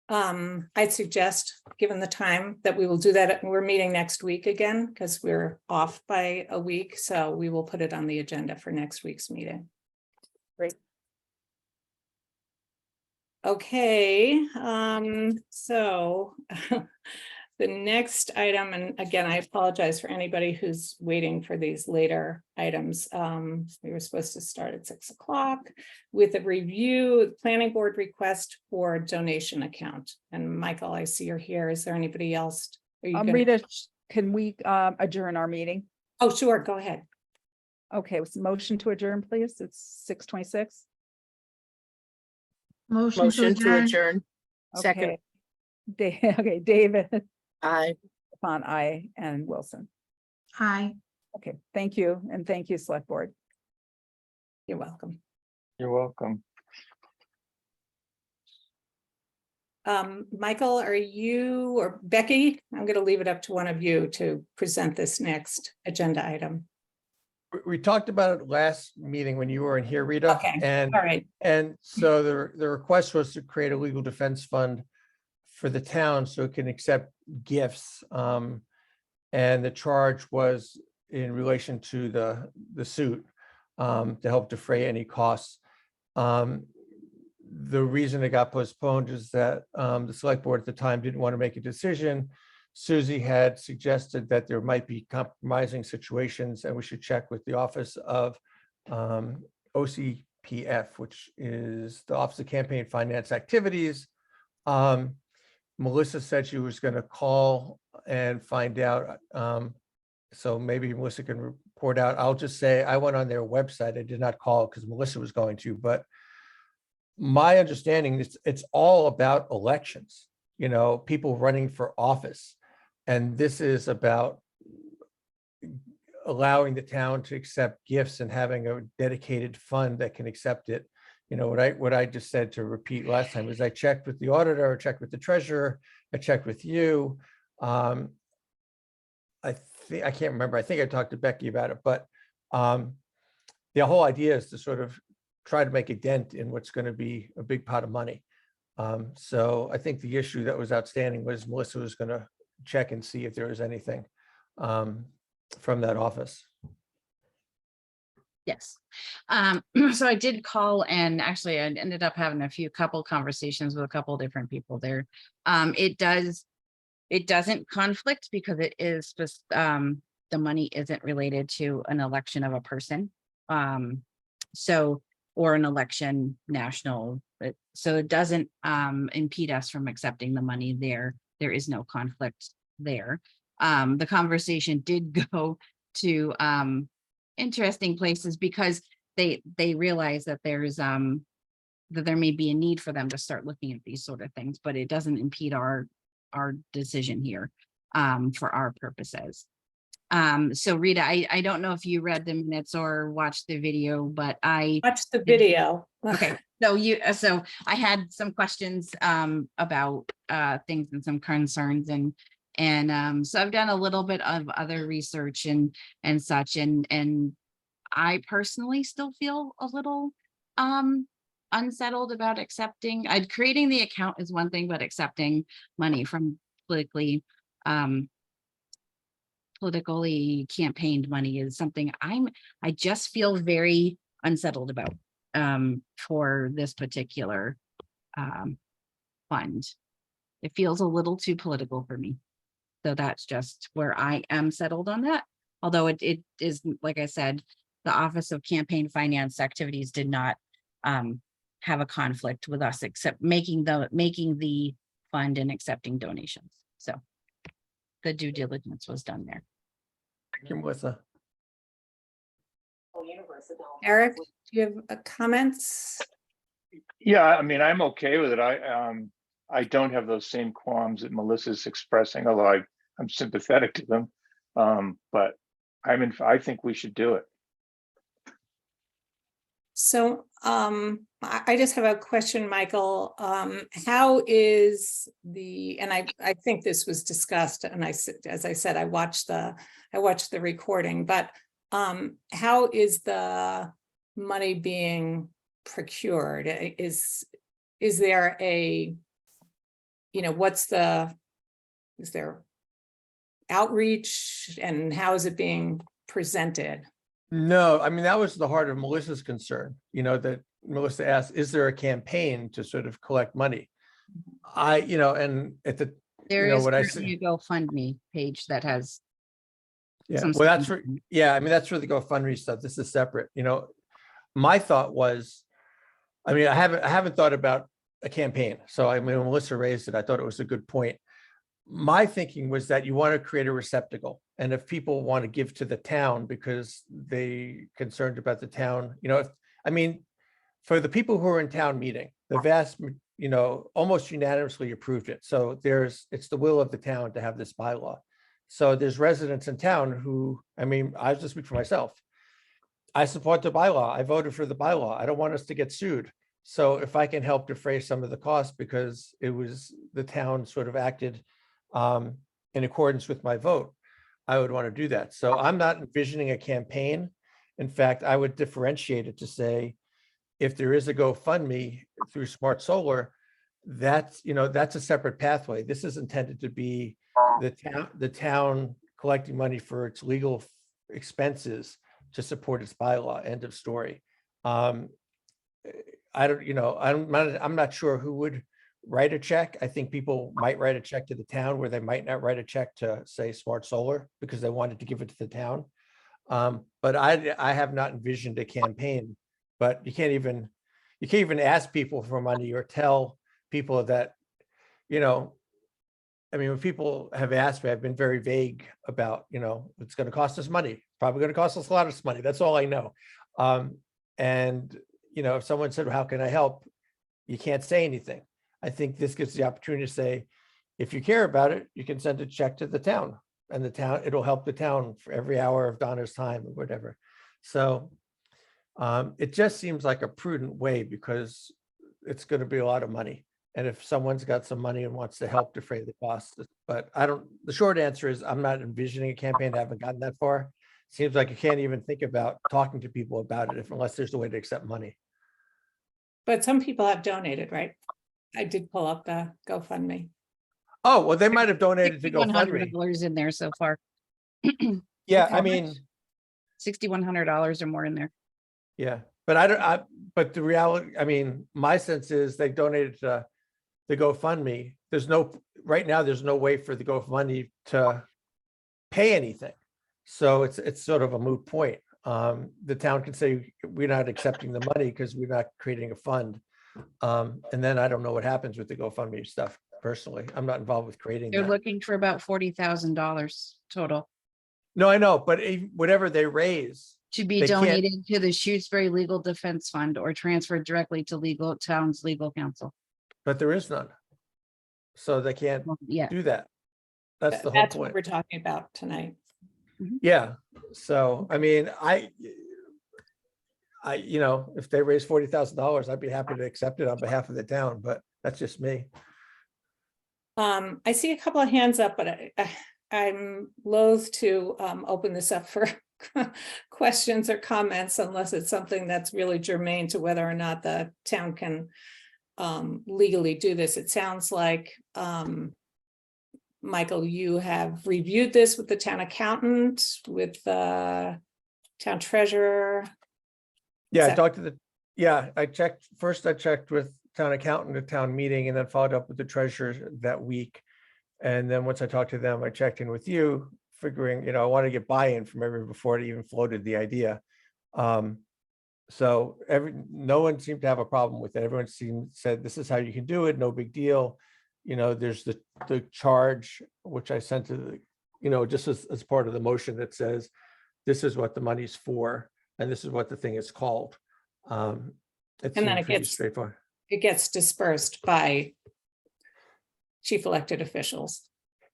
I'd suggest, given the time, that we will do that. We're meeting next week again because we're off by a week. So we will put it on the agenda for next week's meeting. Great. Okay, so the next item, and again, I apologize for anybody who's waiting for these later items. We were supposed to start at 6 o'clock with a review, planning board request for donation account. And Michael, I see you're here. Is there anybody else? Are you gonna... Rita, can we adjourn our meeting? Oh, sure, go ahead. Okay, with motion to adjourn, please. It's 6:26. Motion to adjourn. Second. Okay, David, Aye. upon I, and Wilson. Aye. Okay, thank you. And thank you, select board. You're welcome. You're welcome. Michael, are you, or Becky? I'm going to leave it up to one of you to present this next agenda item. We talked about it last meeting when you were in here, Rita. Okay, And, all right. and so the request was to create a legal defense fund for the town so it can accept gifts. And the charge was in relation to the suit to help defray any costs. The reason it got postponed is that the select board at the time didn't want to make a decision. Susie had suggested that there might be compromising situations and we should check with the Office of OCPF, which is the Office of Campaign Finance Activities. Melissa said she was going to call and find out. So maybe Melissa can report out. I'll just say I went on their website. I did not call because Melissa was going to, but my understanding is it's all about elections, people running for office. And this is about allowing the town to accept gifts and having a dedicated fund that can accept it. What I just said, to repeat last time, is I checked with the auditor, I checked with the treasurer, I checked with you. I can't remember. I think I talked to Becky about it, but the whole idea is to sort of try to make a dent in what's going to be a big pot of money. So I think the issue that was outstanding was Melissa was going to check and see if there was anything from that office. Yes. So I did call, and actually I ended up having a couple conversations with a couple different people there. It doesn't conflict because it is just the money isn't related to an election of a person. Or an election national, so it doesn't impede us from accepting the money there. There is no conflict there. The conversation did go to interesting places because they realize that there's that there may be a need for them to start looking at these sort of things, but it doesn't impede our decision here for our purposes. So Rita, I don't know if you read the minutes or watched the video, but I watched the video. Okay, so I had some questions about things and some concerns, and so I've done a little bit of other research and such, and I personally still feel a little unsettled about accepting. Creating the account is one thing, but accepting money from politically politically campaigned money is something I just feel very unsettled about for this particular fund. It feels a little too political for me. So that's just where I am settled on that. Although it is, like I said, the Office of Campaign Finance Activities did not have a conflict with us, except making the fund and accepting donations. So the due diligence was done there. Thank you, Melissa. Eric, do you have comments? Yeah, I mean, I'm okay with it. I don't have those same qualms that Melissa's expressing, although I'm sympathetic to them. But I think we should do it. So I just have a question, Michael. How is and I think this was discussed, and as I said, I watched the recording, but how is the money being procured? Is there is there outreach, and how is it being presented? No, I mean, that was the heart of Melissa's concern, that Melissa asked, is there a campaign to sort of collect money? And at the, There is what I currently say, a GoFundMe page that has. yeah, some well, that's stuff. for, yeah, I mean, that's for the GoFundMe stuff. This is separate, my thought was, I mean, I haven't thought about a campaign. So I mean, when Melissa raised it, I thought it was a good point. My thinking was that you want to create a receptacle. And if people want to give to the town because they concerned about the town, for the people who are in town meeting, the vast, almost unanimously approved it. So it's the will of the town to have this bylaw. So there's residents in town who, I just speak for myself. I support the bylaw. I voted for the bylaw. I don't want us to get sued. So if I can help defray some of the costs because it was the town sort of acted in accordance with my vote, I would want to do that. So I'm not envisioning a campaign. In fact, I would differentiate it to say, if there is a GoFundMe through Smart Solar, that's a separate pathway. This is intended to be the town collecting money for its legal expenses to support its bylaw. End of story. I'm not sure who would write a check. I think people might write a check to the town where they might not write a check to, say, Smart Solar because they wanted to give it to the town. But I have not envisioned a campaign. But you can't even ask people for money or tell people that, when people have asked me, I've been very vague about, it's going to cost us money. Probably going to cost us a lot of money. That's all I know. If someone said, how can I help? You can't say anything. I think this gives the opportunity to say, if you care about it, you can send a check to the town, and it'll help the town for every hour of Donna's time or whatever. So it just seems like a prudent way because it's going to be a lot of money. And if someone's got some money and wants to help defray the costs, but the short answer is I'm not envisioning a campaign. I haven't gotten that far. Seems like you can't even think about talking to people about it unless there's a way to accept money. But some people have donated, right? I did pull up the GoFundMe. Oh, well, they might have donated to GoFundMe. $6,100 in there so far. Yeah, How $6,100 or more in there. Yeah, but but the reality, my sense is they donated to the GoFundMe. Right now, there's no way for the GoFundMe to pay anything. So it's sort of a moot point. The town can say, we're not accepting the money because we're not creating a fund. And then I don't know what happens with the GoFundMe stuff personally. I'm not involved with creating They're that. looking for about $40,000 total. No, I know, but whatever they raise, To be they can't- donated to the Shutesbury Legal Defense Fund or transferred directly to town's legal counsel. but there is none. So they can't Yeah. do that. That's the whole That's what point. we're talking about tonight. Yeah, so, if they raise $40,000, I'd be happy to accept it on behalf of the town, but that's just me. I see a couple of hands up, but I'm loath to open this up for questions or comments unless it's something that's really germane to whether or not the town can legally do this. It sounds like Michael, you have reviewed this with the town accountant, with the town treasurer. Yeah, I that- talked to I checked with town accountant at town meeting and then followed up with the treasurer that week. And then once I talked to them, I checked in with you, figuring, I want to get buy-in from everyone before it even floated the idea. So no one seemed to have a problem with it. Everyone said, this is how you can do it, no big deal. There's the charge, which I sent to the, just as part of the motion that says, this is what the money's for, and this is what the thing is called. And then seemed it pretty gets, straightforward. it gets dispersed by chief elected officials.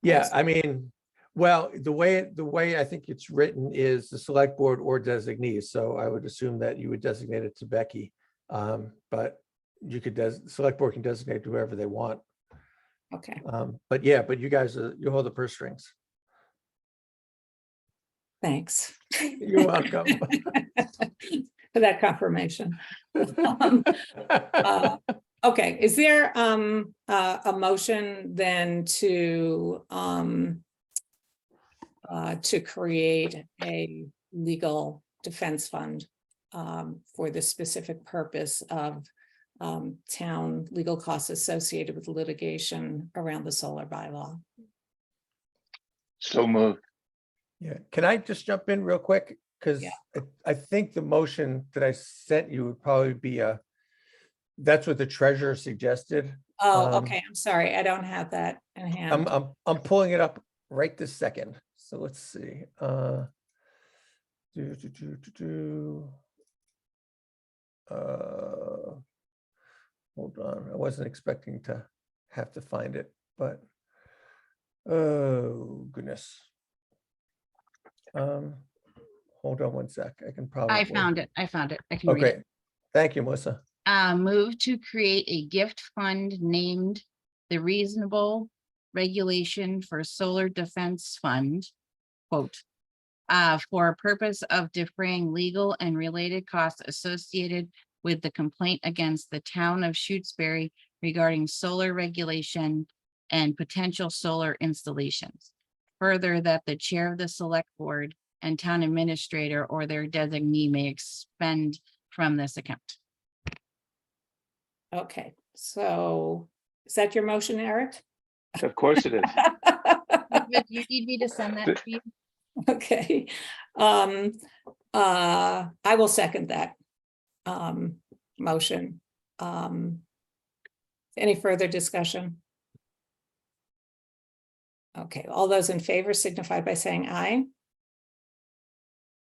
Yeah, I mean, well, the way I think it's written is the select board or designees. So I would assume that you would designate it to Becky. But you could select board can designate whoever they want. Okay, But you guys, you hold the purse strings. thanks. You're welcome. For that confirmation. Okay, is there a motion then to create a legal defense fund for the specific purpose of town legal costs associated with litigation around the solar bylaw? So moved. Yeah, can I just jump in real quick? Because Yeah. I think the motion that I sent you would probably be that's what the treasurer suggested. Oh, okay, I'm sorry, I don't have that in hand. I'm pulling it up right this second. So let's see. Hold on, I wasn't expecting to have to find it, but oh goodness. Hold on one sec. I can probably. I found it. I can read Okay, it. thank you, Melissa. Move to create a gift fund named the Reasonable Regulation for Solar Defense Fund, quote, for a purpose of defraying legal and related costs associated with the complaint against the town of Shutesbury regarding solar regulation and potential solar installations. Further, that the chair of the select board and town administrator or their designee may expend from this account. Okay, so is that your motion, Eric? Of course it is. You need me to send that to you? Okay, I will second that motion. Any further discussion? Okay, all those in favor signify by saying aye.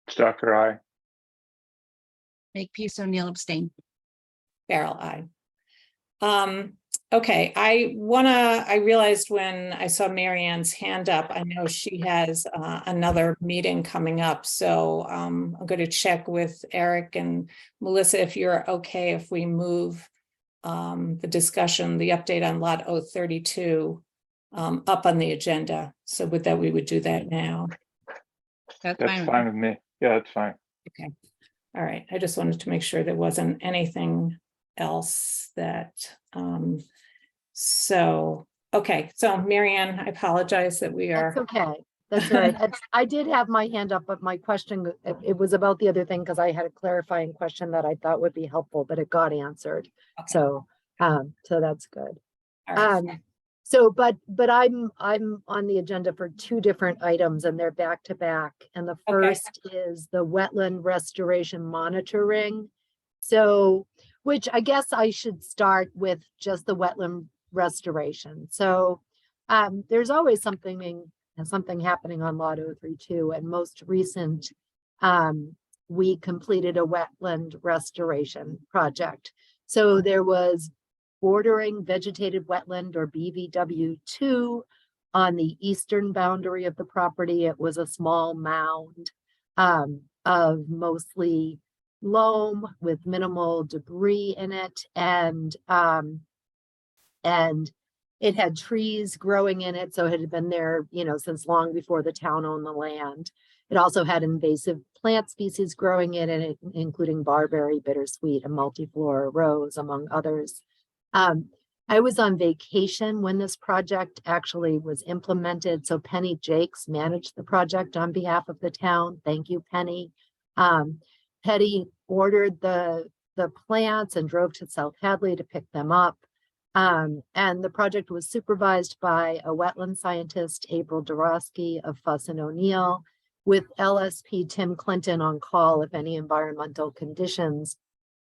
Stalker, aye. Make peace O'Neill abstain. Farrell, aye. Okay, I realized when I saw Mary Ann's hand up, I know she has another meeting coming up, so I'm going to check with Eric and Melissa if you're okay if we move the discussion, the update on Lot 032 up on the agenda. So with that, we would do that now. That's That's fine with me. Yeah, that's fine. Okay, all right. I just wanted to make sure there wasn't anything else that, so, okay. So Mary Ann, I apologize that we are. That's okay. That's all right. I did have my hand up, but my question, it was about the other thing, because I had a clarifying question that I thought would be helpful, but it got answered. Okay. So that's good. All right. So, but I'm on the agenda for two different items and they're back to back. And the first is the wetland restoration monitoring. So, which I guess I should start with just the wetland restoration. So, there's always something happening on Lot 032, and most recent, we completed a wetland restoration project. So there was bordering vegetated wetland, or BVW2, on the eastern boundary of the property. It was a small mound of mostly loam with minimal debris in it, and it had trees growing in it, so it had been there, since long before the town owned the land. It also had invasive plant species growing in it, including barberry, bittersweet, and multiflora rose, among others. And I was on vacation when this project actually was implemented. So Penny Jakes managed the project on behalf of the town. Thank you, Penny. Penny ordered the plants and drove to South Hadley to pick them up. And the project was supervised by a wetland scientist, April Dorosky of Fuss and O'Neill, with LSP Tim Clinton on call if any environmental conditions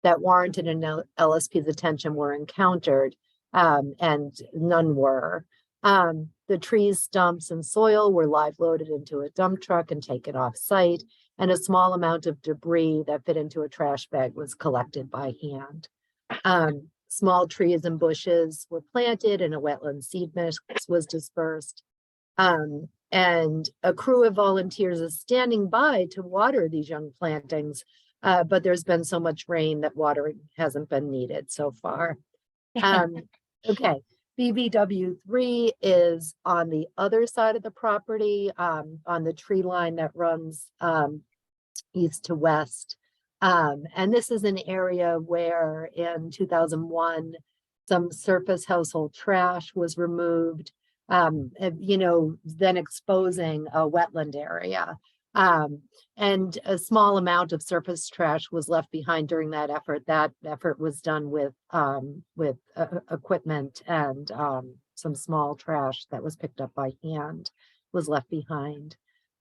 that warranted an LSP's attention were encountered, and none were. The trees, stumps, and soil were live loaded into a dump truck and taken off site, and a small amount of debris that fit into a trash bag was collected by hand. Small trees and bushes were planted and a wetland seed mix was dispersed. And a crew of volunteers is standing by to water these young plantings, but there's been so much rain that watering hasn't been needed so far. Okay, BBW3 is on the other side of the property, on the tree line that runs east to west. And this is an area where in 2001, some surface household trash was removed, then exposing a wetland area. And a small amount of surface trash was left behind during that effort. That effort was done with equipment, and some small trash that was picked up by hand was left behind.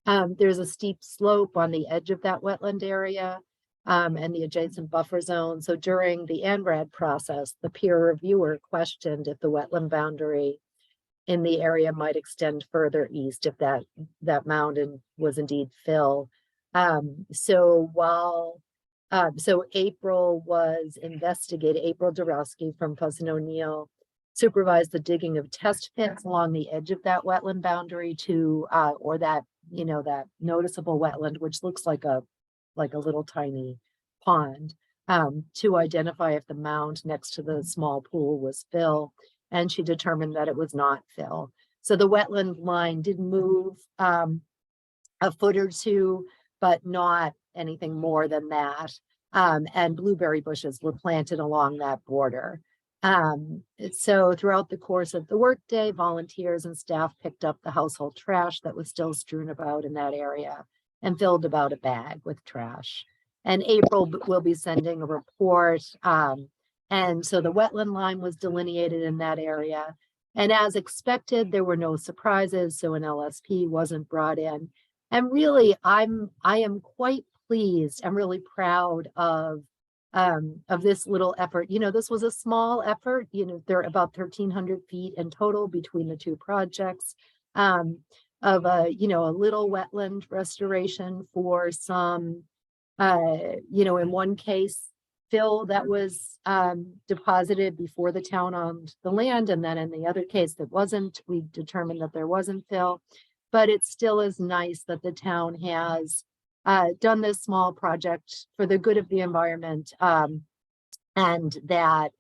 There's a steep slope on the edge of that wetland area, and the adjacent buffer zone. So during the ANRAD process, the peer reviewer questioned if the wetland boundary in the area might extend further east if that mountain was indeed fill. So April was investigated. April Dorosky from Fuss and O'Neill supervised the digging of test pits along the edge of that wetland boundary to, or that noticeable wetland, which looks like a little tiny pond, to identify if the mound next to the small pool was fill. And she determined that it was not fill. So the wetland line did move a foot or two, but not anything more than that. And blueberry bushes were planted along that border. So throughout the course of the workday, volunteers and staff picked up the household trash that was still strewn about in that area and filled about a bag with trash. And April will be sending a report. And so the wetland line was delineated in that area. And as expected, there were no surprises. So an LSP wasn't brought in. And really, I am quite pleased. I'm really proud of this little effort. This was a small effort. There are about 1,300 feet in total between the two projects, of a little wetland restoration for some, in one case, fill that was deposited before the town owned the land. And then in the other case that wasn't, we determined that there wasn't fill. But it still is nice that the town has done this small project for the good of the environment, and that,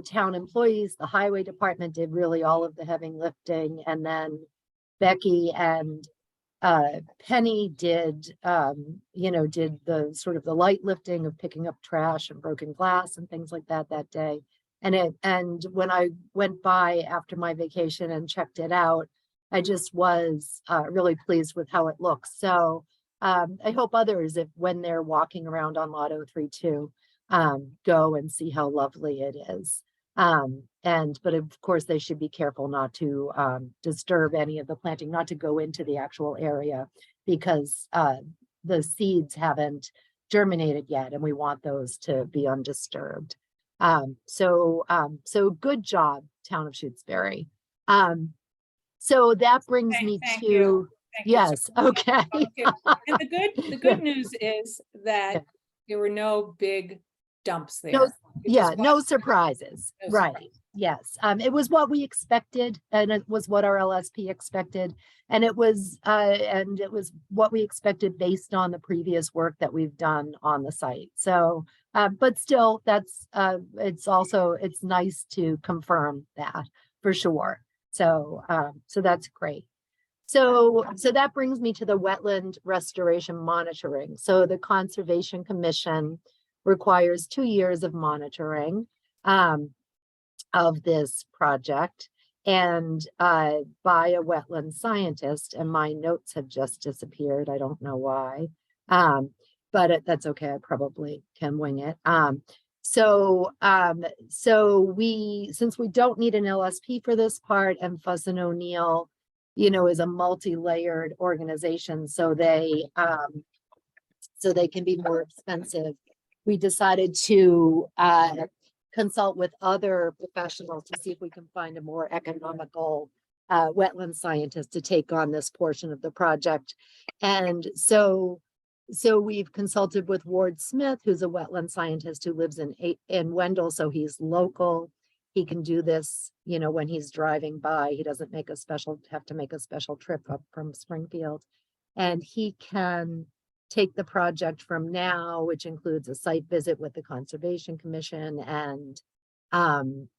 town employees, the highway department did really all of the heavy lifting, and then Becky and Penny did the sort of the light lifting of picking up trash and broken glass and things like that day. And when I went by after my vacation and checked it out, I just was really pleased with how it looks. So I hope others, when they're walking around on Lot 032, go and see how lovely it is. But of course, they should be careful not to disturb any of the planting, not to go into the actual area, because the seeds haven't germinated yet, and we want those to be undisturbed. So good job, Town of Shutesbury. So that brings me Thank to, you. Thank you yes, so much. okay. And the good news is that there were no big dumps there. No, which is no what- surprises, No right? surprises. Yes, it was what we expected, and it was what our LSP expected, and it was what we expected based on the previous work that we've done on the site. So, but still, that's it's nice to confirm that for sure. So, so that's great. So that brings me to the wetland restoration monitoring. So the Conservation Commission requires 2 years of monitoring. of this project and by a wetland scientist, and my notes have just disappeared. I don't know why. That's okay. I probably can wing it. So since we don't need an LSP for this part, and Fuss and O'Neill, is a multi-layered organization, so they can be more expensive. We decided to consult with other professionals to see if we can find a more economical wetland scientist to take on this portion of the project. And so we've consulted with Ward Smith, who's a wetland scientist who lives in Wendell, so he's local. He can do this, when he's driving by. He doesn't have to make a special trip up from Springfield. And he can take the project from now, which includes a site visit with the Conservation Commission and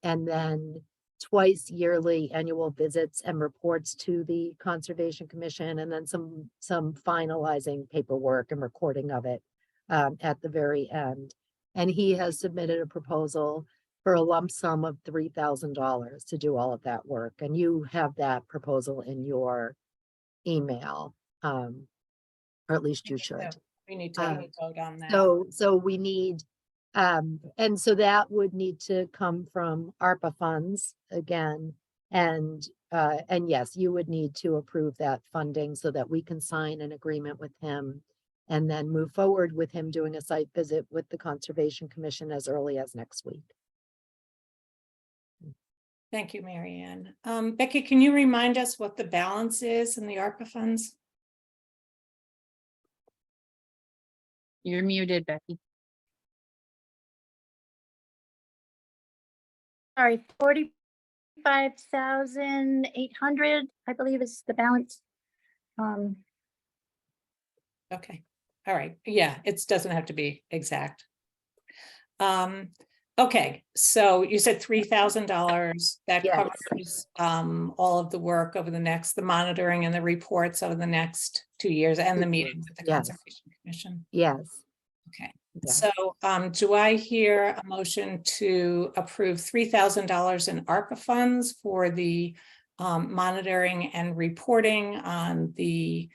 then twice yearly annual visits and reports to the Conservation Commission, and then some finalizing paperwork and recording of it at the very end. And he has submitted a proposal for a lump sum of $3,000 to do all of that work. And you have that proposal in your email, or at least you should. We need to vote on that. So we need, and so that would need to come from ARPA funds again. And yes, you would need to approve that funding so that we can sign an agreement with him and then move forward with him doing a site visit with the Conservation Commission as early as next week. Thank you, Mary Ann. Becky, can you remind us what the balance is in the ARPA funds? You're muted, Becky. Sorry, 45,800, I believe is the balance. Okay, all right. Yeah, it doesn't have to be exact. Okay, so you said $3,000 that Yes. covers all of the work over the monitoring and the reports over the next 2 years and the meeting with the Yes. Conservation Commission. Yes. Okay, Yes. so do I hear a motion to approve $3,000 in ARPA funds for the monitoring and reporting on the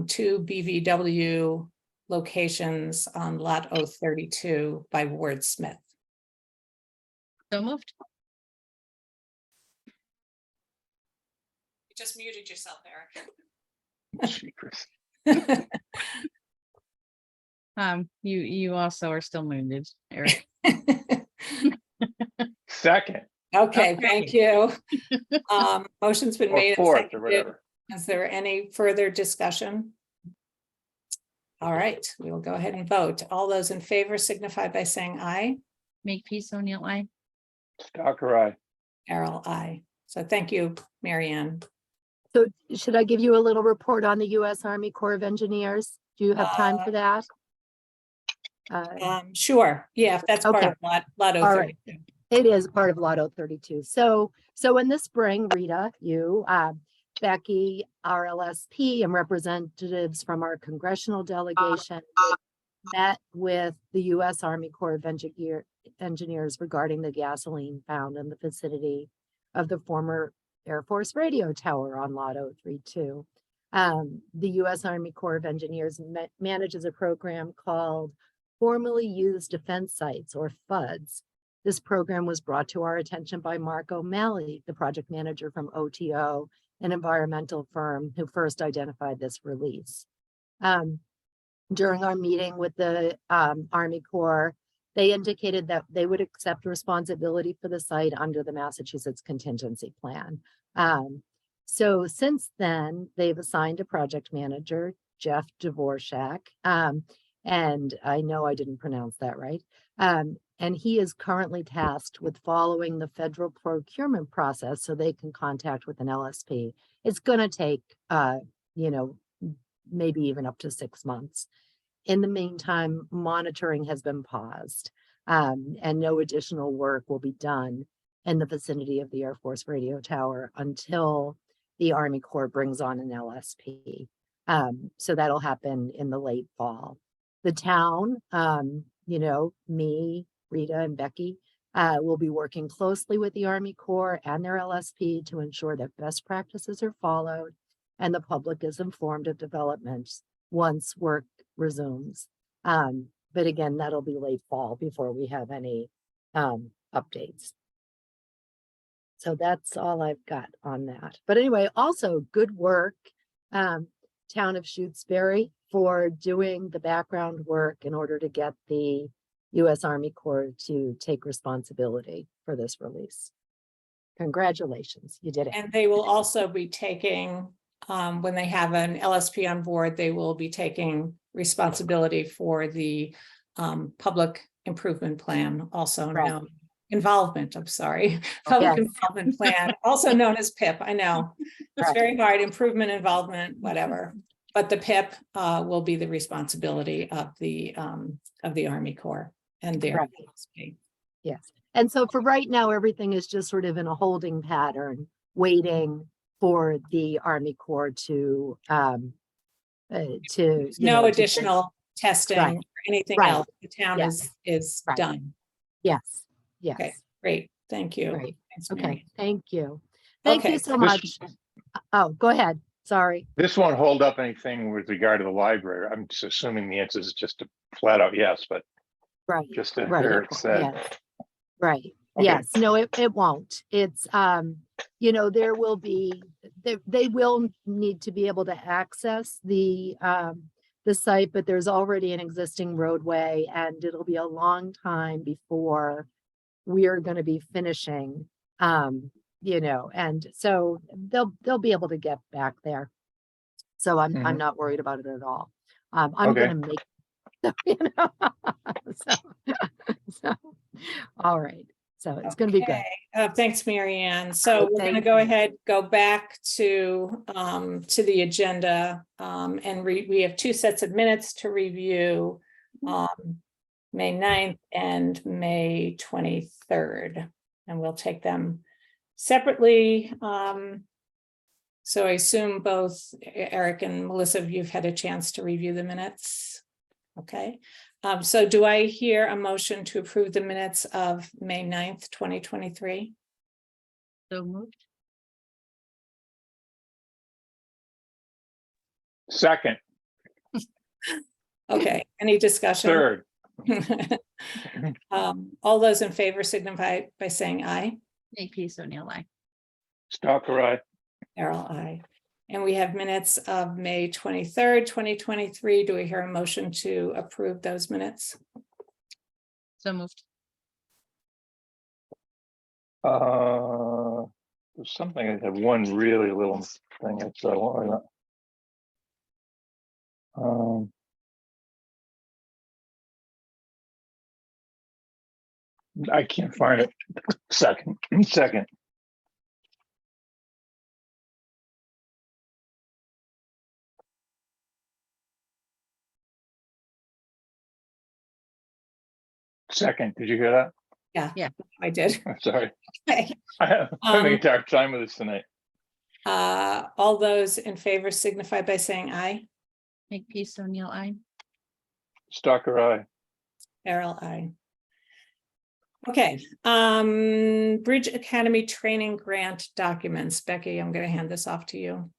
2 BVW locations on lot 032 by Ward Smith? So moved. You just muted yourself, Eric. Secrets. You also are still muted, Eric. Second Okay, thank you. Motion's been or made and fourth or seconded. whatever. Is there any further discussion? All right, we will go ahead and vote. All those in favor signify by saying aye. Makepeace, O'Neill, aye. Stalker, aye. Carol, aye. So thank you, Mary Ann. So should I give you a little report on the U.S. Army Corps of Engineers? Do you have time for that? Sure. Yeah, if that's part Okay. of lot All right. 032. It is part of Lot 032. So in the spring, Rita, you, Becky, our LSP, and representatives from our congressional delegation met with the U.S. Army Corps of Engineers regarding the gasoline found in the vicinity of the former Air Force radio tower on Lot 032. The U.S. Army Corps of Engineers manages a program called Formerly Used Defense Sites, or FUDs. This program was brought to our attention by Mark O'Malley, the project manager from OTO, an environmental firm who first identified this release. During our meeting with the Army Corps, they indicated that they would accept responsibility for the site under the Massachusetts contingency plan. So since then, they've assigned a project manager, Jeff Dvorak, and I know I didn't pronounce that right. And he is currently tasked with following the federal procurement process so they can contact with an LSP. It's going to take, maybe even up to 6 months. In the meantime, monitoring has been paused, and no additional work will be done in the vicinity of the Air Force radio tower until the Army Corps brings on an LSP. So that'll happen in the late fall. The town, me, Rita, and Becky, We'll be working closely with the Army Corps and their LSP to ensure that best practices are followed and the public is informed of developments once work resumes. But again, that'll be late fall before we have any updates. So that's all I've got on that. But anyway, also good work, Town of Shutesbury, for doing the background work in order to get the U.S. Army Corps to take responsibility for this release. Congratulations, you did it. And they will also be taking, when they have an LSP on board, they will be taking responsibility for the public improvement plan, also Right. known involvement, I'm sorry, public Yes. involvement plan, also known as PIP. I know it's Right. very hard, improvement, involvement, whatever. But the PIP will be the responsibility of the Army Corps and their Right. LSP. Yes. And so for right now, everything is just sort of in a holding pattern, waiting for the Army Corps to you No know, additional testing Right. or anything Right. else. The town Yes. is Right. done. Yes, yes. Okay, great. Thank you. Great. Thanks, Okay, Mary. thank you. Thank Okay, you so this- much. Oh, go ahead. Sorry. This won't hold up anything with regard to the library. I'm just assuming the answer is just a flat out yes, but Right. just to Right. hear it said. Yes. Right. Okay. Yes. No, it won't. It's, you know, there will be, they will need to be able to access the site, but there's already an existing roadway and it'll be a long time before we're going to be finishing, you know, and so they'll be able to get back there. So I'm Mhm. not worried about it at all. I'm Okay. going to make, you know, so, all right. So it's going to be good. Okay. Thanks, Mary Ann. So we're going to Thank go you. ahead, go back to the agenda. And we have two sets of minutes to review, May 9th and May 23rd. And we'll take them separately. So I assume both Eric and Melissa, you've had a chance to review the minutes. Okay. So do I hear a motion to approve the minutes of May 9th, 2023? So moved. Second, Okay, any discussion? third, All those in favor signify by saying aye. Makepeace O'Neill, aye. Stalker, aye. Errol, aye. And we have minutes of May 23rd, 2023. Do we hear a motion to approve those minutes? So moved. There's something, I had one really little thing I saw. I can't find it. Second. Second, did you hear that? Yeah, I did. I'm sorry. Okay. I'm having a Um, dark time with this tonight. All those in favor signify by saying aye. Makepeace O'Neill, aye. Stalker, aye. Errol, aye. Okay, Bridge Academy Training Grant documents. Becky, I'm going to hand this off to you.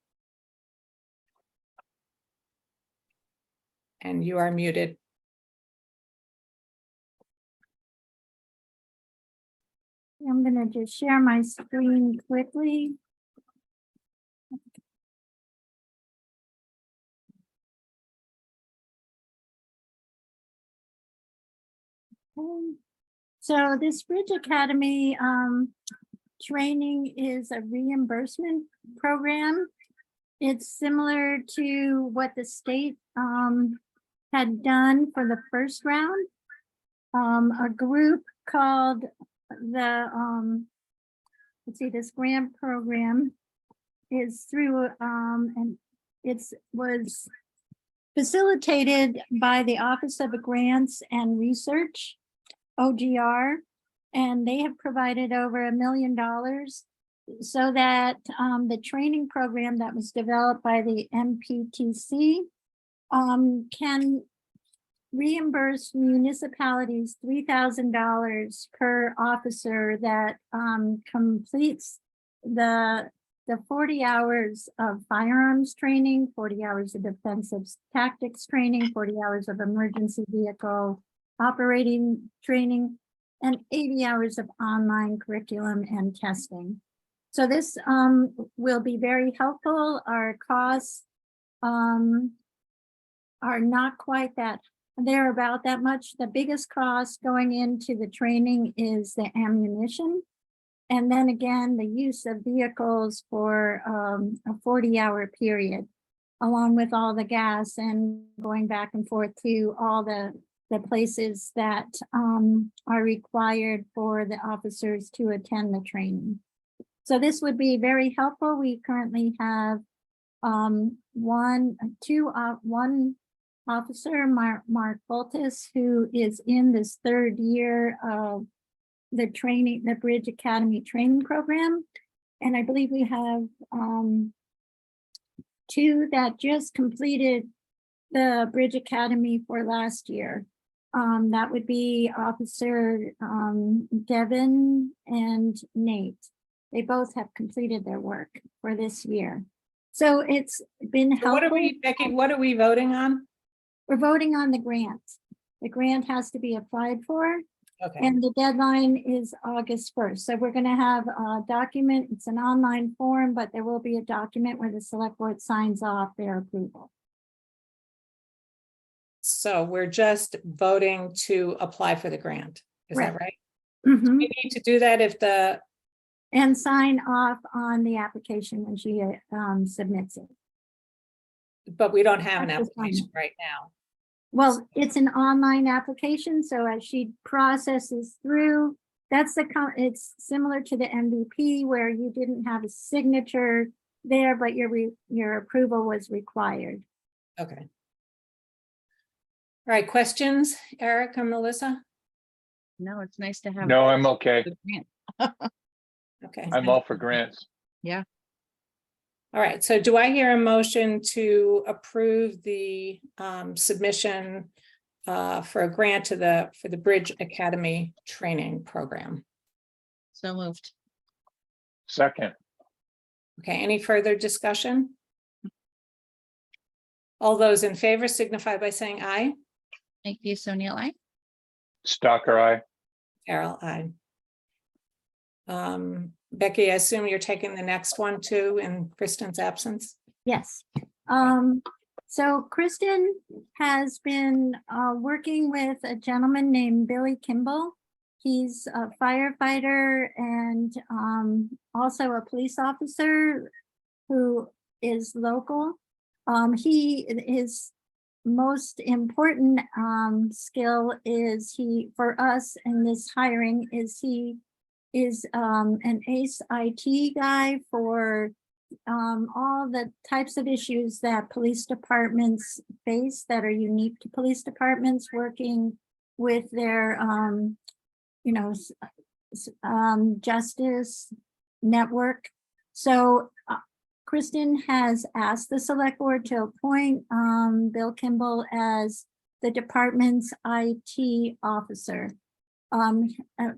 And you are muted. I'm gonna just share my screen quickly. So this Bridge Academy training is a reimbursement program. It's similar to what the state had done for the first round. A group called the let's see, this grant program is through and was facilitated by the Office of Grants and Research, OGR, and they have provided over $1 million so that the training program that was developed by the MPTC can reimburse municipalities $3,000 per officer that completes the 40 hours of firearms training, 40 hours of defensive tactics training, 40 hours of emergency vehicle operating training, and 80 hours of online curriculum and testing. So this will be very helpful. Our costs are not quite that, they're about that much. The biggest cost going into the training is the ammunition. And then again, the use of vehicles for a 40-hour period, along with all the gas and going back and forth to all the places that are required for the officers to attend the training. So this would be very helpful. We currently have one officer, Mark Boltis, who is in this 3rd year of the training, the Bridge Academy training program. And I believe we have 2 that just completed the Bridge Academy for last year. That would be Officer Devin and Nate. They both have completed their work for this year. So it's been helpful. What are we, Becky, what are we voting on? We're voting on the grant. The grant has to be applied for. Okay. And the deadline is August 1st. So we're going to have a document. It's an online form, but there will be a document where the select board signs off their approval. So we're just voting to apply for the grant. Is that right? Mhm. We need to do that if the, And sign off on the application when she submits it. but we don't have an That's the sign. application right now. Well, it's an online application, so as she processes through, it's similar to the MVP where you didn't have a signature there, but your approval was required. Okay. All right, questions, Eric and Melissa? No, it's nice to have. No, I'm okay. the grant. Okay. I'm all for grants. Yeah, All right, so do I hear a motion to approve the submission for a grant to for the Bridge Academy training program? so moved. Second, Okay, any further discussion? All those in favor signify by saying aye. Thank you, Sonia. I. Stalker, aye. Carol, aye. Becky, I assume you're taking the next one too in Kristen's absence? Yes. So Kristen has been working with a gentleman named Billy Kimball. He's a firefighter and also a police officer who is local. His most important skill is for us in this hiring is he is an ACE IT guy for all the types of issues that police departments face that are unique to police departments, working with their justice network. So Kristen has asked the select board to appoint Bill Kimball as the department's IT officer.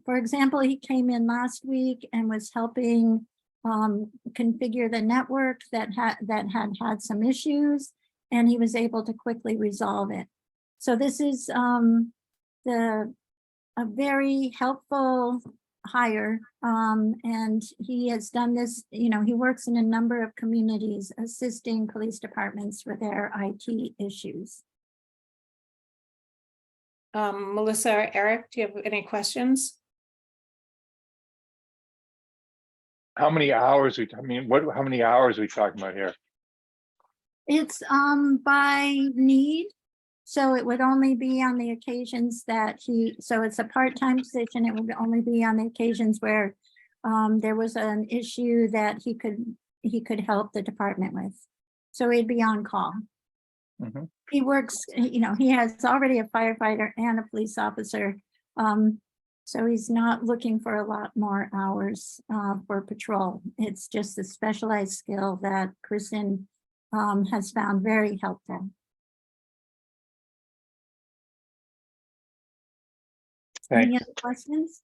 For example, he came in last week and was helping configure the network that had some issues, and he was able to quickly resolve it. So this is a very helpful hire, and he has done this. He works in a number of communities assisting police departments with their IT issues. Melissa or Eric, do you have any questions? How many hours how many hours are we talking about here? It's by need. So it would only be on the occasions that so it's a part-time position. It would only be on the occasions where there was an issue that he could help the department with. So he'd be on call. Mm-hmm. He works, he has already a firefighter and a police officer. So he's not looking for a lot more hours for patrol. It's just a specialized skill that Kristen has found very helpful. Any Thanks. other questions?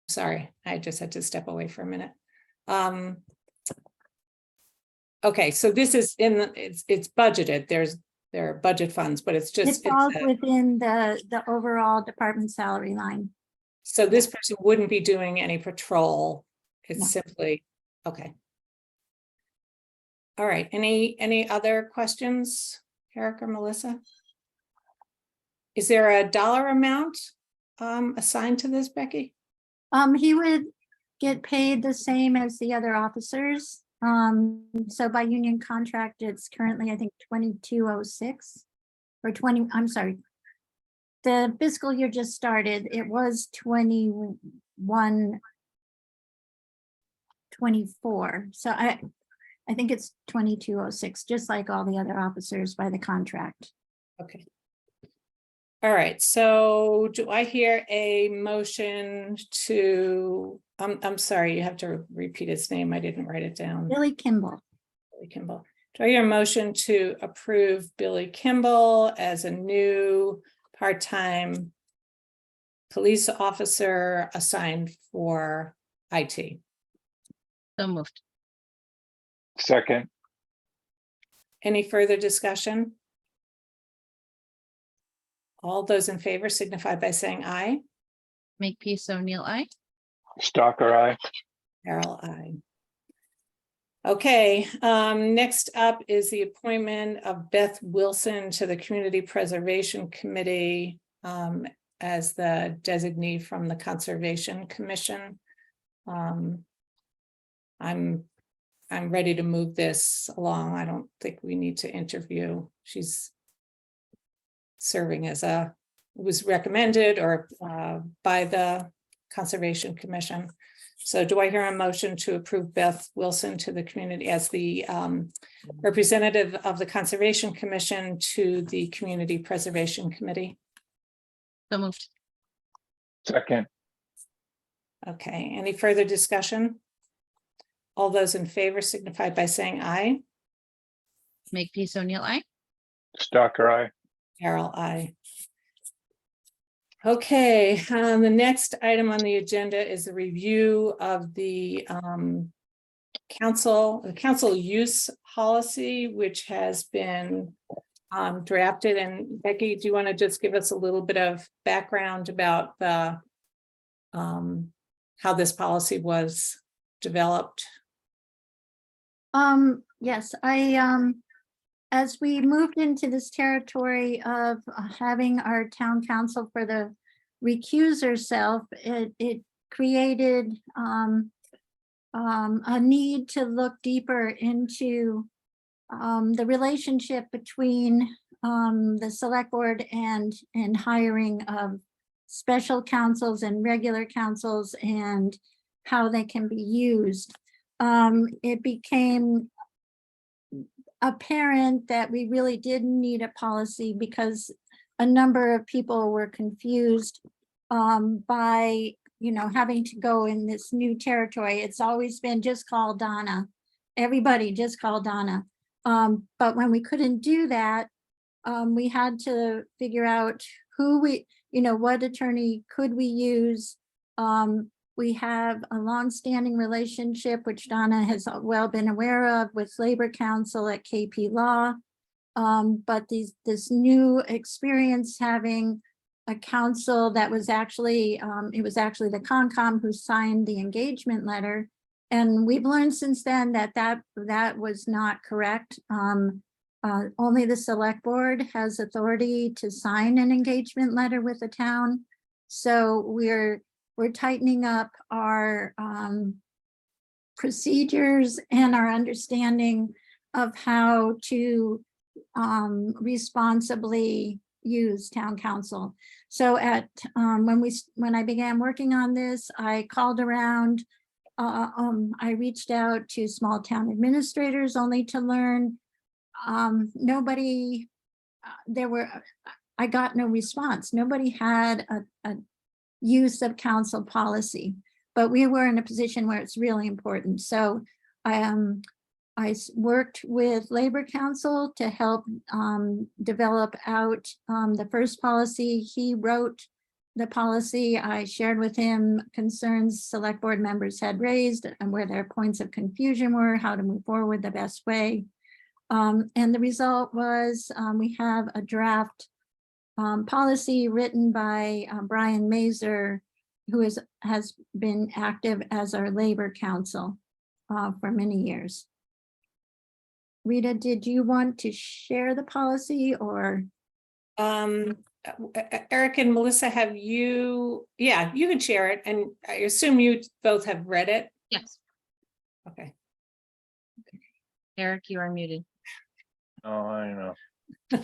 Sorry, I just had to step away for a minute. Okay, so this is it's budgeted. There are budget funds, but it's It just, falls within the overall department salary line. so this person wouldn't be doing any patrol. It's No. simply, okay. All right, any other questions, Eric or Melissa? Is there a dollar amount assigned to this, Becky? He would get paid the same as the other officers. So by union contract, it's currently, I think, 2206 or 20, I'm sorry. The fiscal year just started. It was 2124. So I think it's 2206, just like all the other officers by the contract. Okay. All right, so do I hear a motion to, I'm sorry, you have to repeat his name. I didn't write it down. Billy Kimball. Billy Kimball. Do I hear a motion to approve Billy Kimball as a new part-time police officer assigned for IT? So moved. Second, Any further discussion? All those in favor signify by saying aye. Makepeace O'Neill, aye. Stalker, aye. Carol, aye. Okay, next up is the appointment of Beth Wilson to the Community Preservation Committee as the designee from the Conservation Commission. I'm ready to move this along. I don't think we need to interview. She's serving as was recommended or by the Conservation Commission. So do I hear a motion to approve Beth Wilson to the community as the representative of the Conservation Commission to the Community Preservation Committee? So moved. Second, Okay, any further discussion? All those in favor signify by saying aye. Makepeace O'Neill, aye. Stalker, aye. Carol, aye. Okay, the next item on the agenda is the review of the council use policy, which has been drafted. And Becky, do you want to just give us a little bit of background about the how this policy was developed? Yes, as we moved into this territory of having our town council for the recuse herself, it created a need to look deeper into the relationship between the select board and hiring of special councils and regular councils and how they can be used. It became apparent that we really did need a policy because a number of people were confused by, having to go in this new territory. It's always been just call Donna. Everybody just call Donna. But when we couldn't do that, we had to figure out who what attorney could we use. We have a longstanding relationship, which Donna has well been aware of, with Labor Council at KP Law. But this new experience having a council that was actually, it was actually the Concom who signed the engagement letter. And we've learned since then that was not correct. Only the select board has authority to sign an engagement letter with the town. So we're tightening up our procedures and our understanding of how to responsibly use town council. So when I began working on this, I called around. I reached out to small town administrators only to learn I got no response. Nobody had a use of council policy, but we were in a position where it's really important. So worked with Labor Council to help develop out the first policy. He wrote the policy. I shared with him concerns select board members had raised and where their points of confusion were, how to move forward the best way. And the result was we have a draft policy written by Brian Mazur, who has been active as our Labor Council for many years. Rita, did you want to share the policy or? Eric and Melissa, have you, yeah, you can share it, and I assume you both have read it. Yes. Okay. Eric, you are muted. Oh, I know.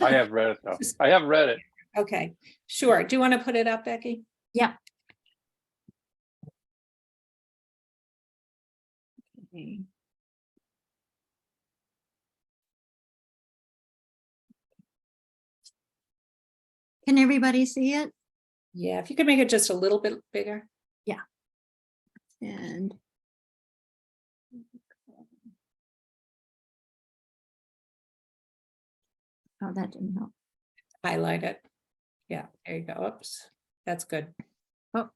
I have read it though. I have read it. Okay, sure. Do you want to put it up, Becky? Yeah. Okay. Can everybody see it? Yeah, if you could make it just a little bit bigger. Yeah. And oh, that didn't help. Highlight it. Yeah, there you go. Oops, that's good. Oh.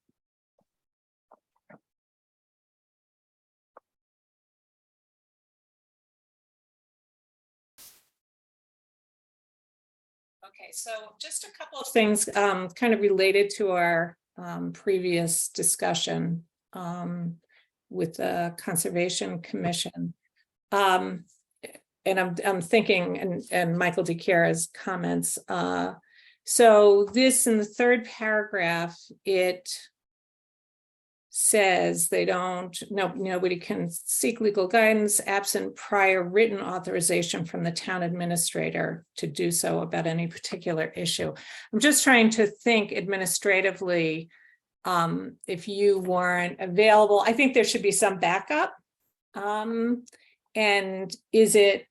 Okay, so just a couple of things kind of related to our previous discussion with the Conservation Commission. And I'm thinking, and Michael DeCara's comments. So this, in the third paragraph, it says nobody can seek legal guidance absent prior written authorization from the town administrator to do so about any particular issue. I'm just trying to think administratively, if you weren't available, I think there should be some backup. And is it,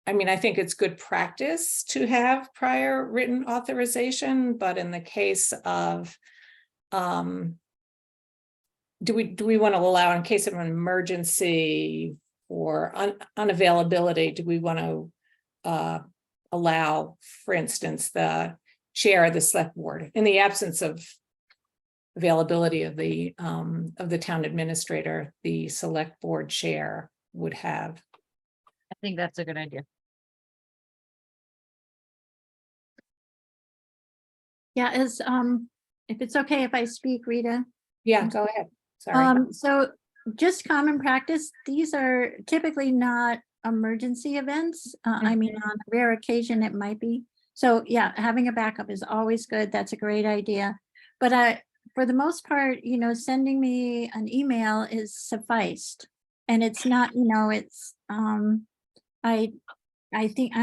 I mean, I think it's good practice to have prior written authorization, but in the case of, do we want to allow, in case of an emergency or unavailability, do we want to allow, for instance, the chair of the select board, in the absence of availability of the town administrator, the select board chair would have? I think that's a good idea. Yeah, as if it's okay if I speak, Rita. Yeah, go ahead. Sorry. So just common practice, these are typically not emergency events. I mean, on a rare occasion, it might be. So yeah, having a backup is always good. That's a great idea. But for the most part, sending me an email is sufficed. And it's not, it's, I think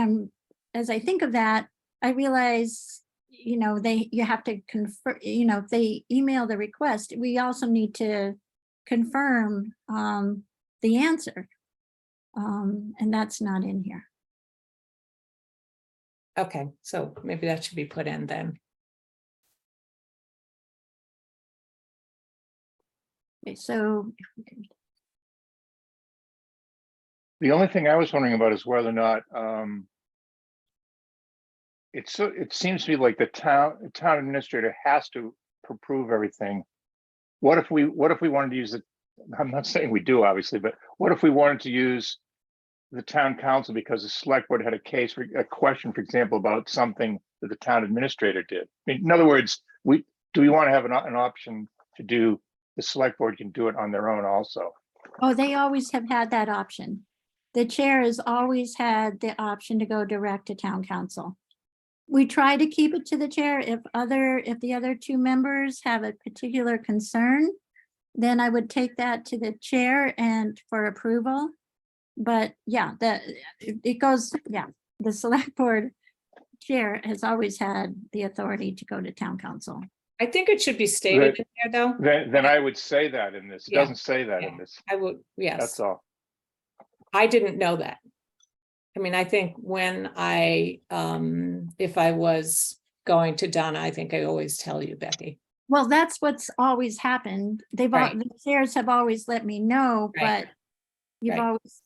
as I think of that, I realize, you have to confirm, if they email the request, we also need to confirm the answer. And that's not in here. Okay, so maybe that should be put in then. Okay, so if we can. The only thing I was wondering about is whether or not it seems to be like the town administrator has to approve everything. What if we wanted to use it? I'm not saying we do, obviously, but what if we wanted to use the town council because the select board had a question, for example, about something that the town administrator did? I mean, in other words, do we want to have an option to do, the select board can do it on their own also? Oh, they always have had that option. The chair has always had the option to go direct to town council. We try to keep it to the chair. If the other two members have a particular concern, then I would take that to the chair and for approval. But yeah, it goes, yeah, the select board chair has always had the authority to go to town council. I think it should be stated in there, though. Then I would say that in this. It Yeah. doesn't say that in this. I would, yes. That's all. I didn't know that. I mean, I think when if I was going to Donna, I think I always tell you, Becky. Well, that's what's always happened. Right. The chairs have always let me know, Right. but You've Right. always,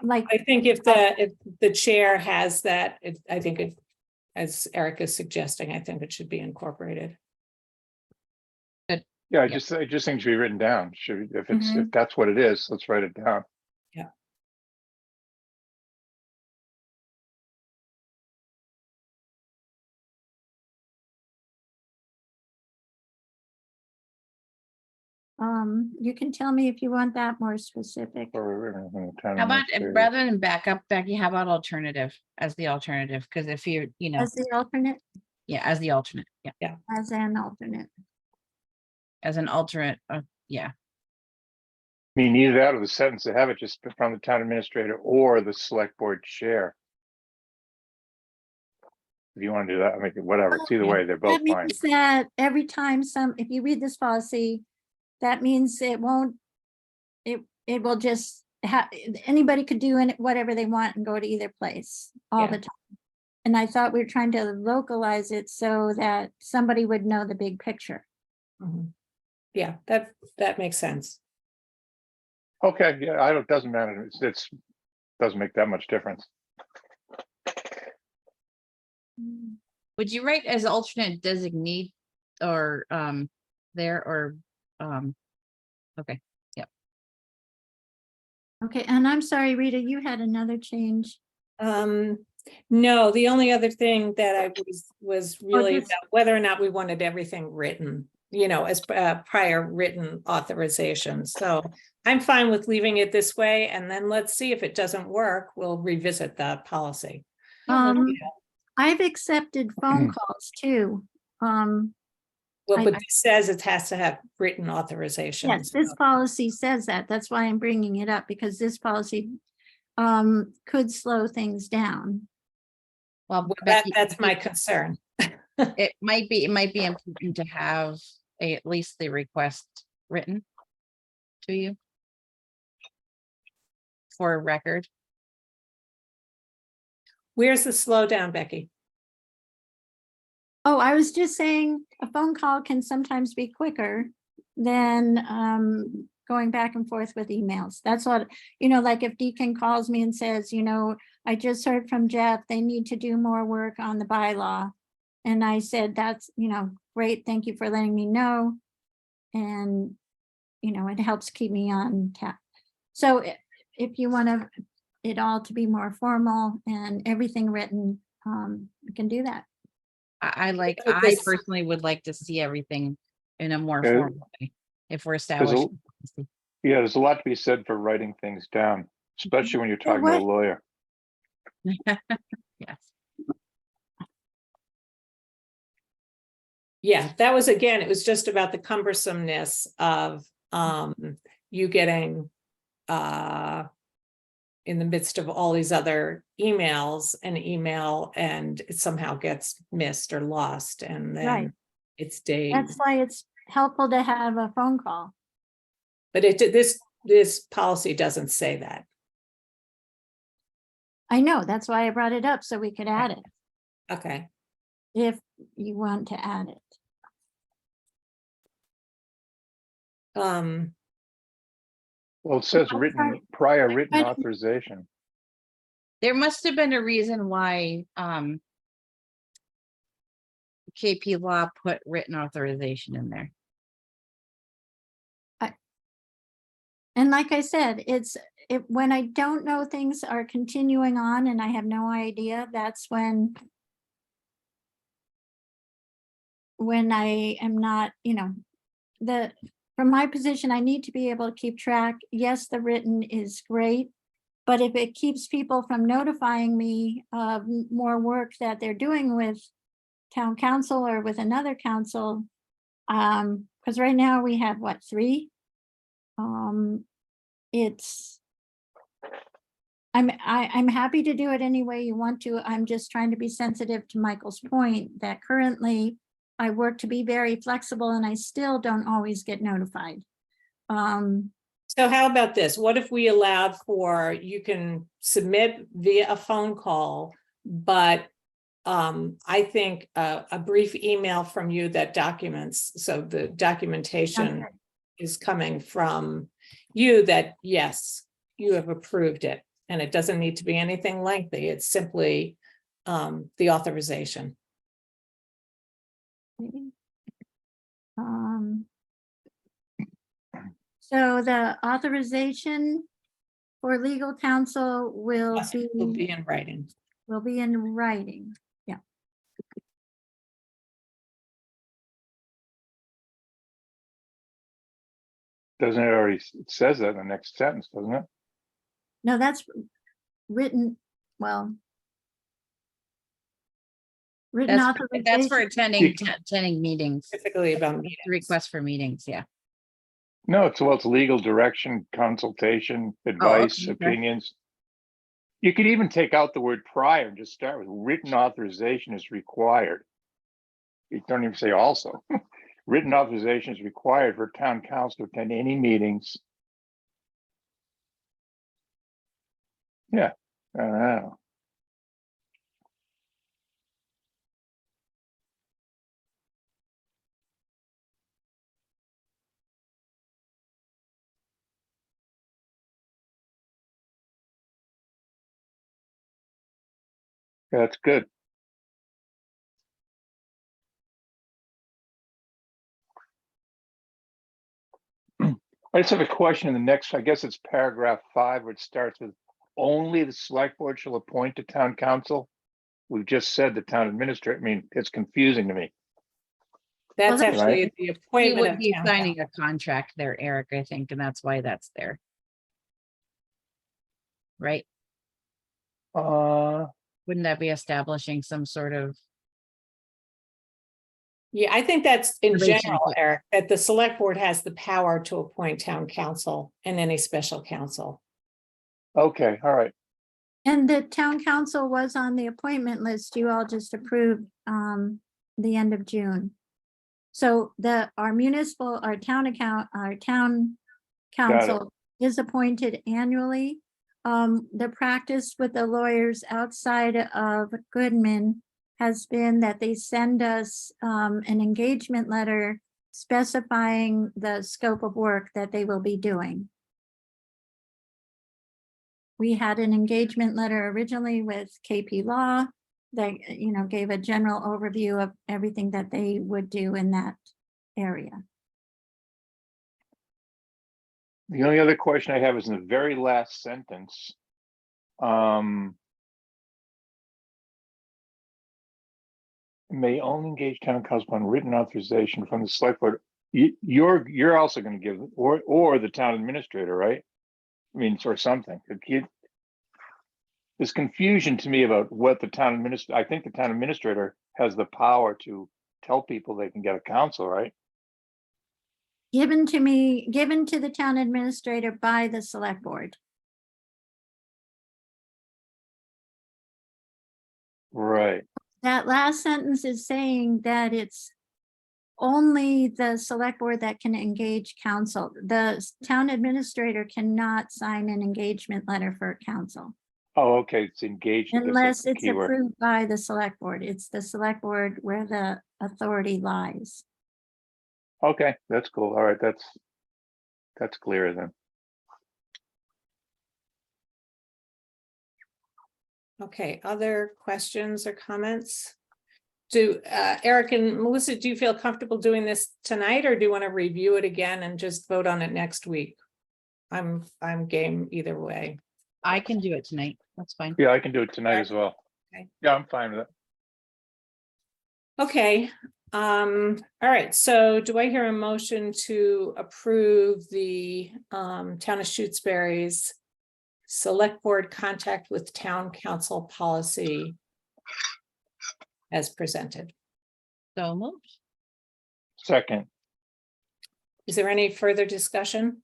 like, I think if the chair has that, I think it, as Eric is suggesting, I think it should be incorporated. Yeah, I just think it should be written down. If Mhm. that's what it is, let's write it down. Yeah. you can tell me if you want that more specific. How about, rather than backup, Becky, how about alternative, as the alternative? Because if you're, As the alternate, yeah, as the alternate, yeah, as an alternate. as an alternate, yeah. I mean, either that or the sentence, to have it just from the town administrator or the select board chair. If you want to do that, I mean, whatever, it's either way, they're both That fine. means that every time if you read this policy, that means it won't, it will just have, anybody could do whatever they want and go to either place all Yeah. the time. And I thought we were trying to localize it so that somebody would know the big picture. Mhm. Yeah, that makes sense. Okay, yeah, it doesn't matter. It's doesn't make that much difference. Would you write as alternate designee or there or okay, yep. Okay, and I'm sorry, Rita, you had another change. No, the only other thing that I was really just- about whether or not we wanted everything written, as prior written authorization. So I'm fine with leaving it this way, and then let's see if it doesn't work, we'll revisit the policy. I've accepted phone calls too. Well, I- but it says it has to have written authorization. Yes, this policy says that. That's why I'm bringing it up, because this policy could slow things down. Well, That's my concern. it might be important to have at least the request written to you for record. Where's the slowdown, Becky? Oh, I was just saying a phone call can sometimes be quicker than going back and forth with emails. That's what, like if Deacon calls me and says, I just heard from Jeff, they need to do more work on the bylaw. And I said, that's, great, thank you for letting me know. And, it helps keep me on tap. So if you want it all to be more formal and everything written, we can do that. I personally would like to see everything in a more Yeah. formal way. If we're establishing. Yeah, there's a lot to be said for writing things down, especially when you're Yeah, talking to a lawyer. Yes. Yeah, that was, again, it was just about the cumbersomeness of you getting in the midst of all these other emails, an email, and it somehow gets missed or lost, and then Right. it's days. That's why it's helpful to have a phone call. But this policy doesn't say that. I know, that's why I brought it up, so we could add it, Okay. if you want to add it. Well, it says prior written I- authorization. There must have been a reason why KP Law put written authorization in there. And like I said, when I don't know things are continuing on and I have no idea, that's when I am not, from my position, I need to be able to keep track. Yes, the written is great, but if it keeps people from notifying me of more work that they're doing with town council or with another council, because right now we have what, 3? I'm happy to do it any way you want to. I'm just trying to be sensitive to Michael's point that currently I work to be very flexible and I still don't always get notified. So how about this? What if we allowed for, you can submit via a phone call, but I think a brief email from you that documents, so the documentation Okay. is coming from you that, yes, you have approved it. And it doesn't need to be anything lengthy. It's simply the authorization. Um, So the authorization for legal counsel will Will be in writing. in writing. Yeah. Doesn't it already, it says that in the next sentence, doesn't it? No, that's written, well. Written That's for authorization. attending meetings, Specifically about meetings. requests for meetings, yeah. No, it's legal direction, consultation, Oh, advice, okay. opinions. You could even take out the word prior and just start with written authorization is required. You don't even say also. Written authorization is required for town council to attend any meetings. Yeah, I don't know. That's good. I just have a question in the next, I guess it's paragraph 5, where it starts with only the select board shall appoint a town council. We've just said the town administrator. I mean, it's confusing to me. That's Well, actually the He appointment would of be town signing council. a contract there, Eric, I think, and that's why that's there. Right? Wouldn't that be establishing some sort of, Yeah, I think that's in general, Relationship. Eric, that the select board has the power to appoint town council and any special counsel. Okay, all right. And the town council was on the appointment list. You all just approved the end of June. So our town council is appointed annually. The practice with the lawyers outside of Goodman has been that they send us an engagement letter specifying the scope of work that they will be doing. We had an engagement letter originally with KP Law that, gave a general overview of everything that they would do in that area. The only other question I have is in the very last sentence. May only engage town council upon written authorization from the select board. You're also going to give, or the town administrator, right? I mean, or something. There's confusion to me about what the town administrator, I think the town administrator has the power to tell people they can get a counsel, right? Given to the town administrator by the select board. Right. That last sentence is saying that it's only the select board that can engage counsel. The town administrator cannot sign an engagement letter for counsel. Oh, okay, it's engaged. I guess that's Unless the it's key word. approved by the select board. It's the select board where the authority lies. Okay, that's cool. All right, that's clear then. Okay, other questions or comments? Do Eric and Melissa, do you feel comfortable doing this tonight, or do you want to review it again and just vote on it next week? I'm game either way. I can do it tonight. That's fine. Yeah, I can do it tonight as well. Okay. Yeah, I'm fine with it. Okay, all right, so do I hear a motion to approve the town of Shutesbury's select board contact with town council policy as presented? So moved. Second, Is there any further discussion?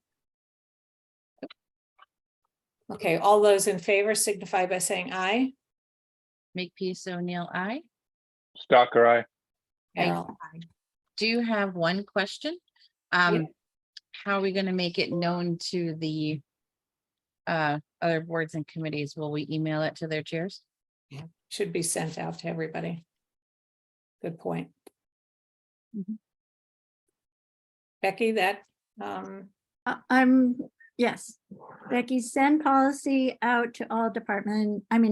Okay, all those in favor signify by saying aye. Makepeace O'Neill, aye. Stalker, aye. Carol, Do have one question. Yeah. How are we gonna make it known to the other boards and committees? Will we email it to their chairs? should be sent out to everybody. Good point. Mhm. Becky, that, I'm Yes, Becky, send policy out to all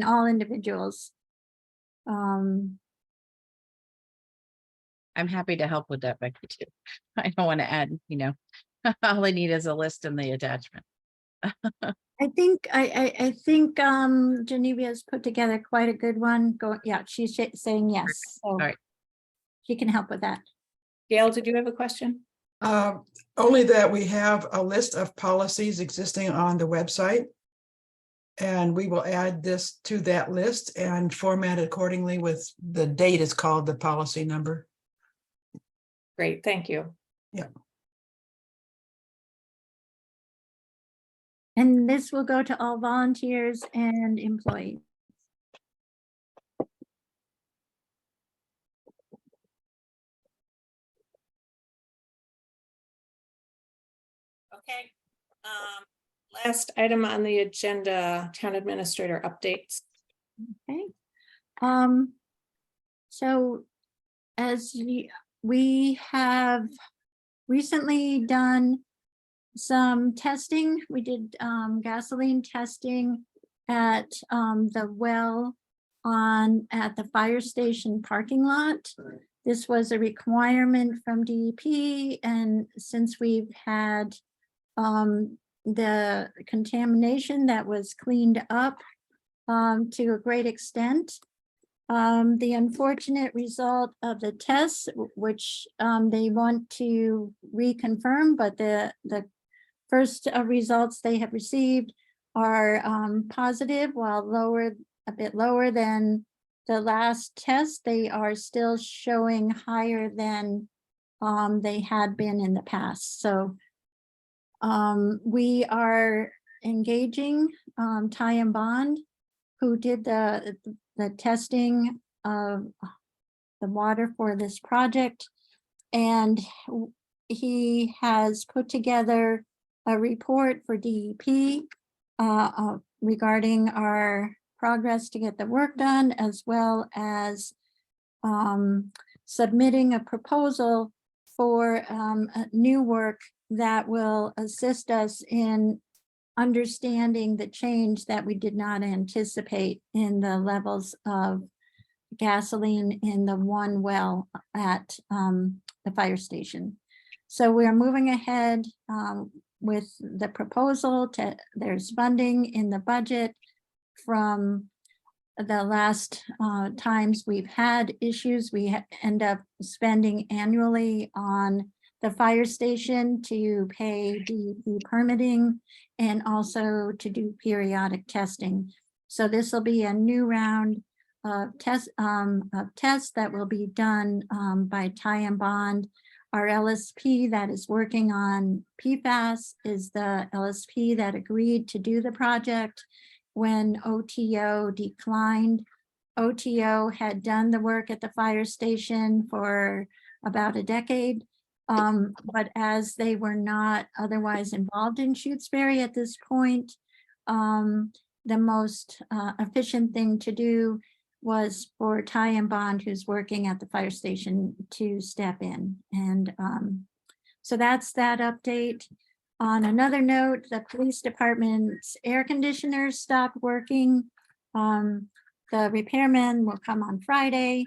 all individuals. I'm happy to help with that, Becky, too. I don't want to add, all I need is a list in the attachment. I think Geneva has put together quite a good one. She's saying yes, so right. she can help with that. Gail, did you have a question? Only that we have a list of policies existing on the website. And we will add this to that list and format it accordingly with the date is called the policy number. Great, thank you. Yeah. And this will go to all volunteers and employees. Okay. Last item on the agenda, town administrator updates. Okay. So as we have recently done some testing, we did gasoline testing at the well at the fire station parking lot. This was a requirement from DEP, and since we've had the contamination that was cleaned up to a great extent. The unfortunate result of the tests, which they want to reconfirm, but the first results they have received are positive, while a bit lower than the last test. They are still showing higher than they had been in the past. So we are engaging Ty and Bond, who did the testing of the water for this project. And he has put together a report for DEP regarding our progress to get the work done, as well as submitting a proposal for new work that will assist us in understanding the change that we did not anticipate in the levels of gasoline in the one well at the fire station. So we are moving ahead with the proposal. There's funding in the budget from the last times we've had issues. We end up spending annually on the fire station to pay the permitting and also to do periodic testing. So this will be a new round of tests that will be done by Ty and Bond. Our LSP that is working on PFAS is the LSP that agreed to do the project when OTO declined. OTO had done the work at the fire station for about a decade. But as they were not otherwise involved in Shutesbury at this point, the most efficient thing to do was for Ty and Bond, who's working at the fire station, to step in. And so that's that update. On another note, the police department's air conditioners stopped working. The repairman will come on Friday.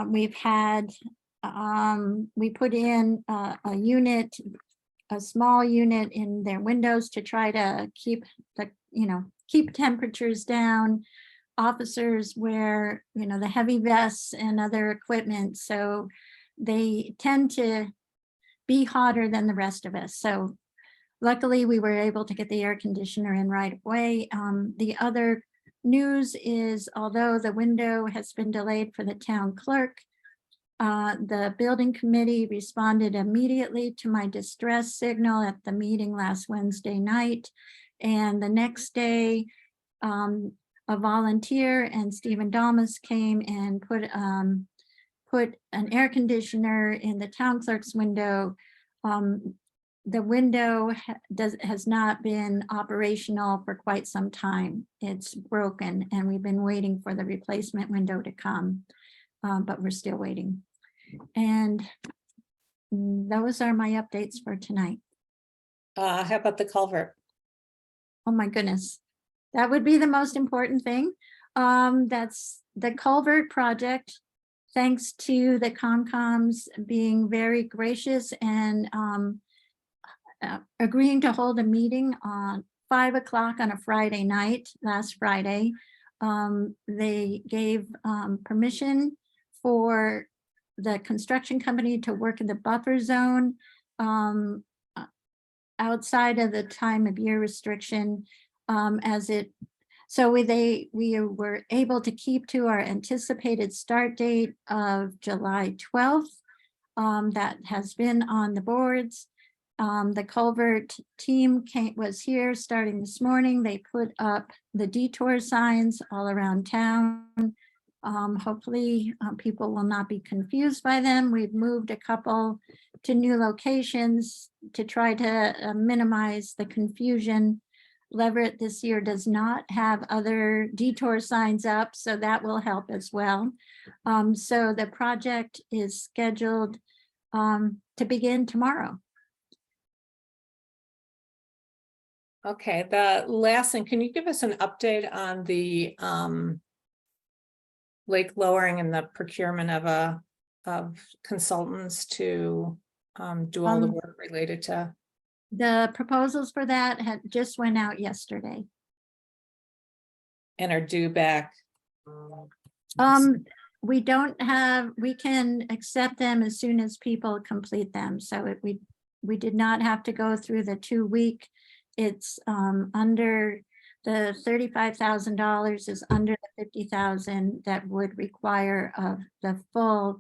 We've had we put in a small unit in their windows to try to keep keep temperatures down. Officers wear, the heavy vests and other equipment, so they tend to be hotter than the rest of us. So luckily we were able to get the air conditioner in right away. The other news is, although the window has been delayed for the town clerk, the building committee responded immediately to my distress signal at the meeting last Wednesday night. And the next day, a volunteer and Stephen Dalmas came and put an air conditioner in the town clerk's window. The window has not been operational for quite some time. It's broken, and we've been waiting for the replacement window to come, but we're still waiting. And those are my updates for tonight. How about the culvert? Oh my goodness. That would be the most important thing. That's the culvert project. Thanks to the Comcoms being very gracious and agreeing to hold a meeting on 5 o'clock on a Friday night, last Friday. They gave permission for the construction company to work in the buffer zone outside of the time of year restriction so we were able to keep to our anticipated start date of July 12th. That has been on the boards. The culvert team was here starting this morning. They put up the detour signs all around town. Hopefully people will not be confused by them. We've moved a couple to new locations to try to minimize the confusion. Leverett this year does not have other detour signs up, so that will help as well. So the project is scheduled to begin tomorrow. Okay, the last thing, can you give us an update on the lake lowering and the procurement of consultants to do all the work related to? The proposals for that had just went out yesterday. And are due back? We can accept them as soon as people complete them. So we did not have to go through the 2-week. It's under the $35,000 is under the $50,000 that would require the full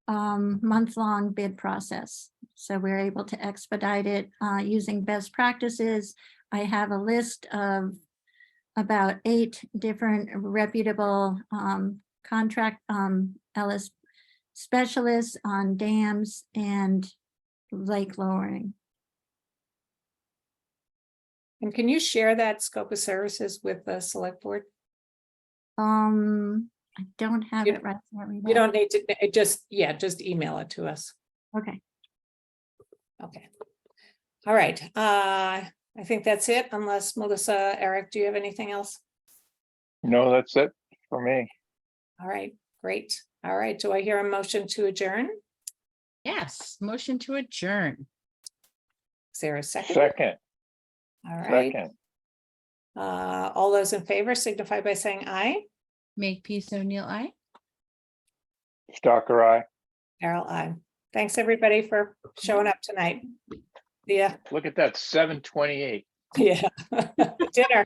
month-long bid process. So we're able to expedite it using best practices. I have a list of about 8 different reputable contract LS specialists on dams and lake lowering. And can you share that scope of services with the select board? I don't have it right. You don't need to, just email it to us. Okay. Okay. All right. I think that's it, unless Melissa, Eric, do you have anything else? No, that's it for me. All right, great. All right, do I hear a motion to adjourn? Yes, motion to adjourn. Is there a second? Second, All right. second. All those in favor signify by saying aye. Makepeace O'Neill, aye. Stalker eye. Carol, aye. Thanks, everybody, for showing up tonight. Yeah. Look at that, 7:28. Yeah. Dinner.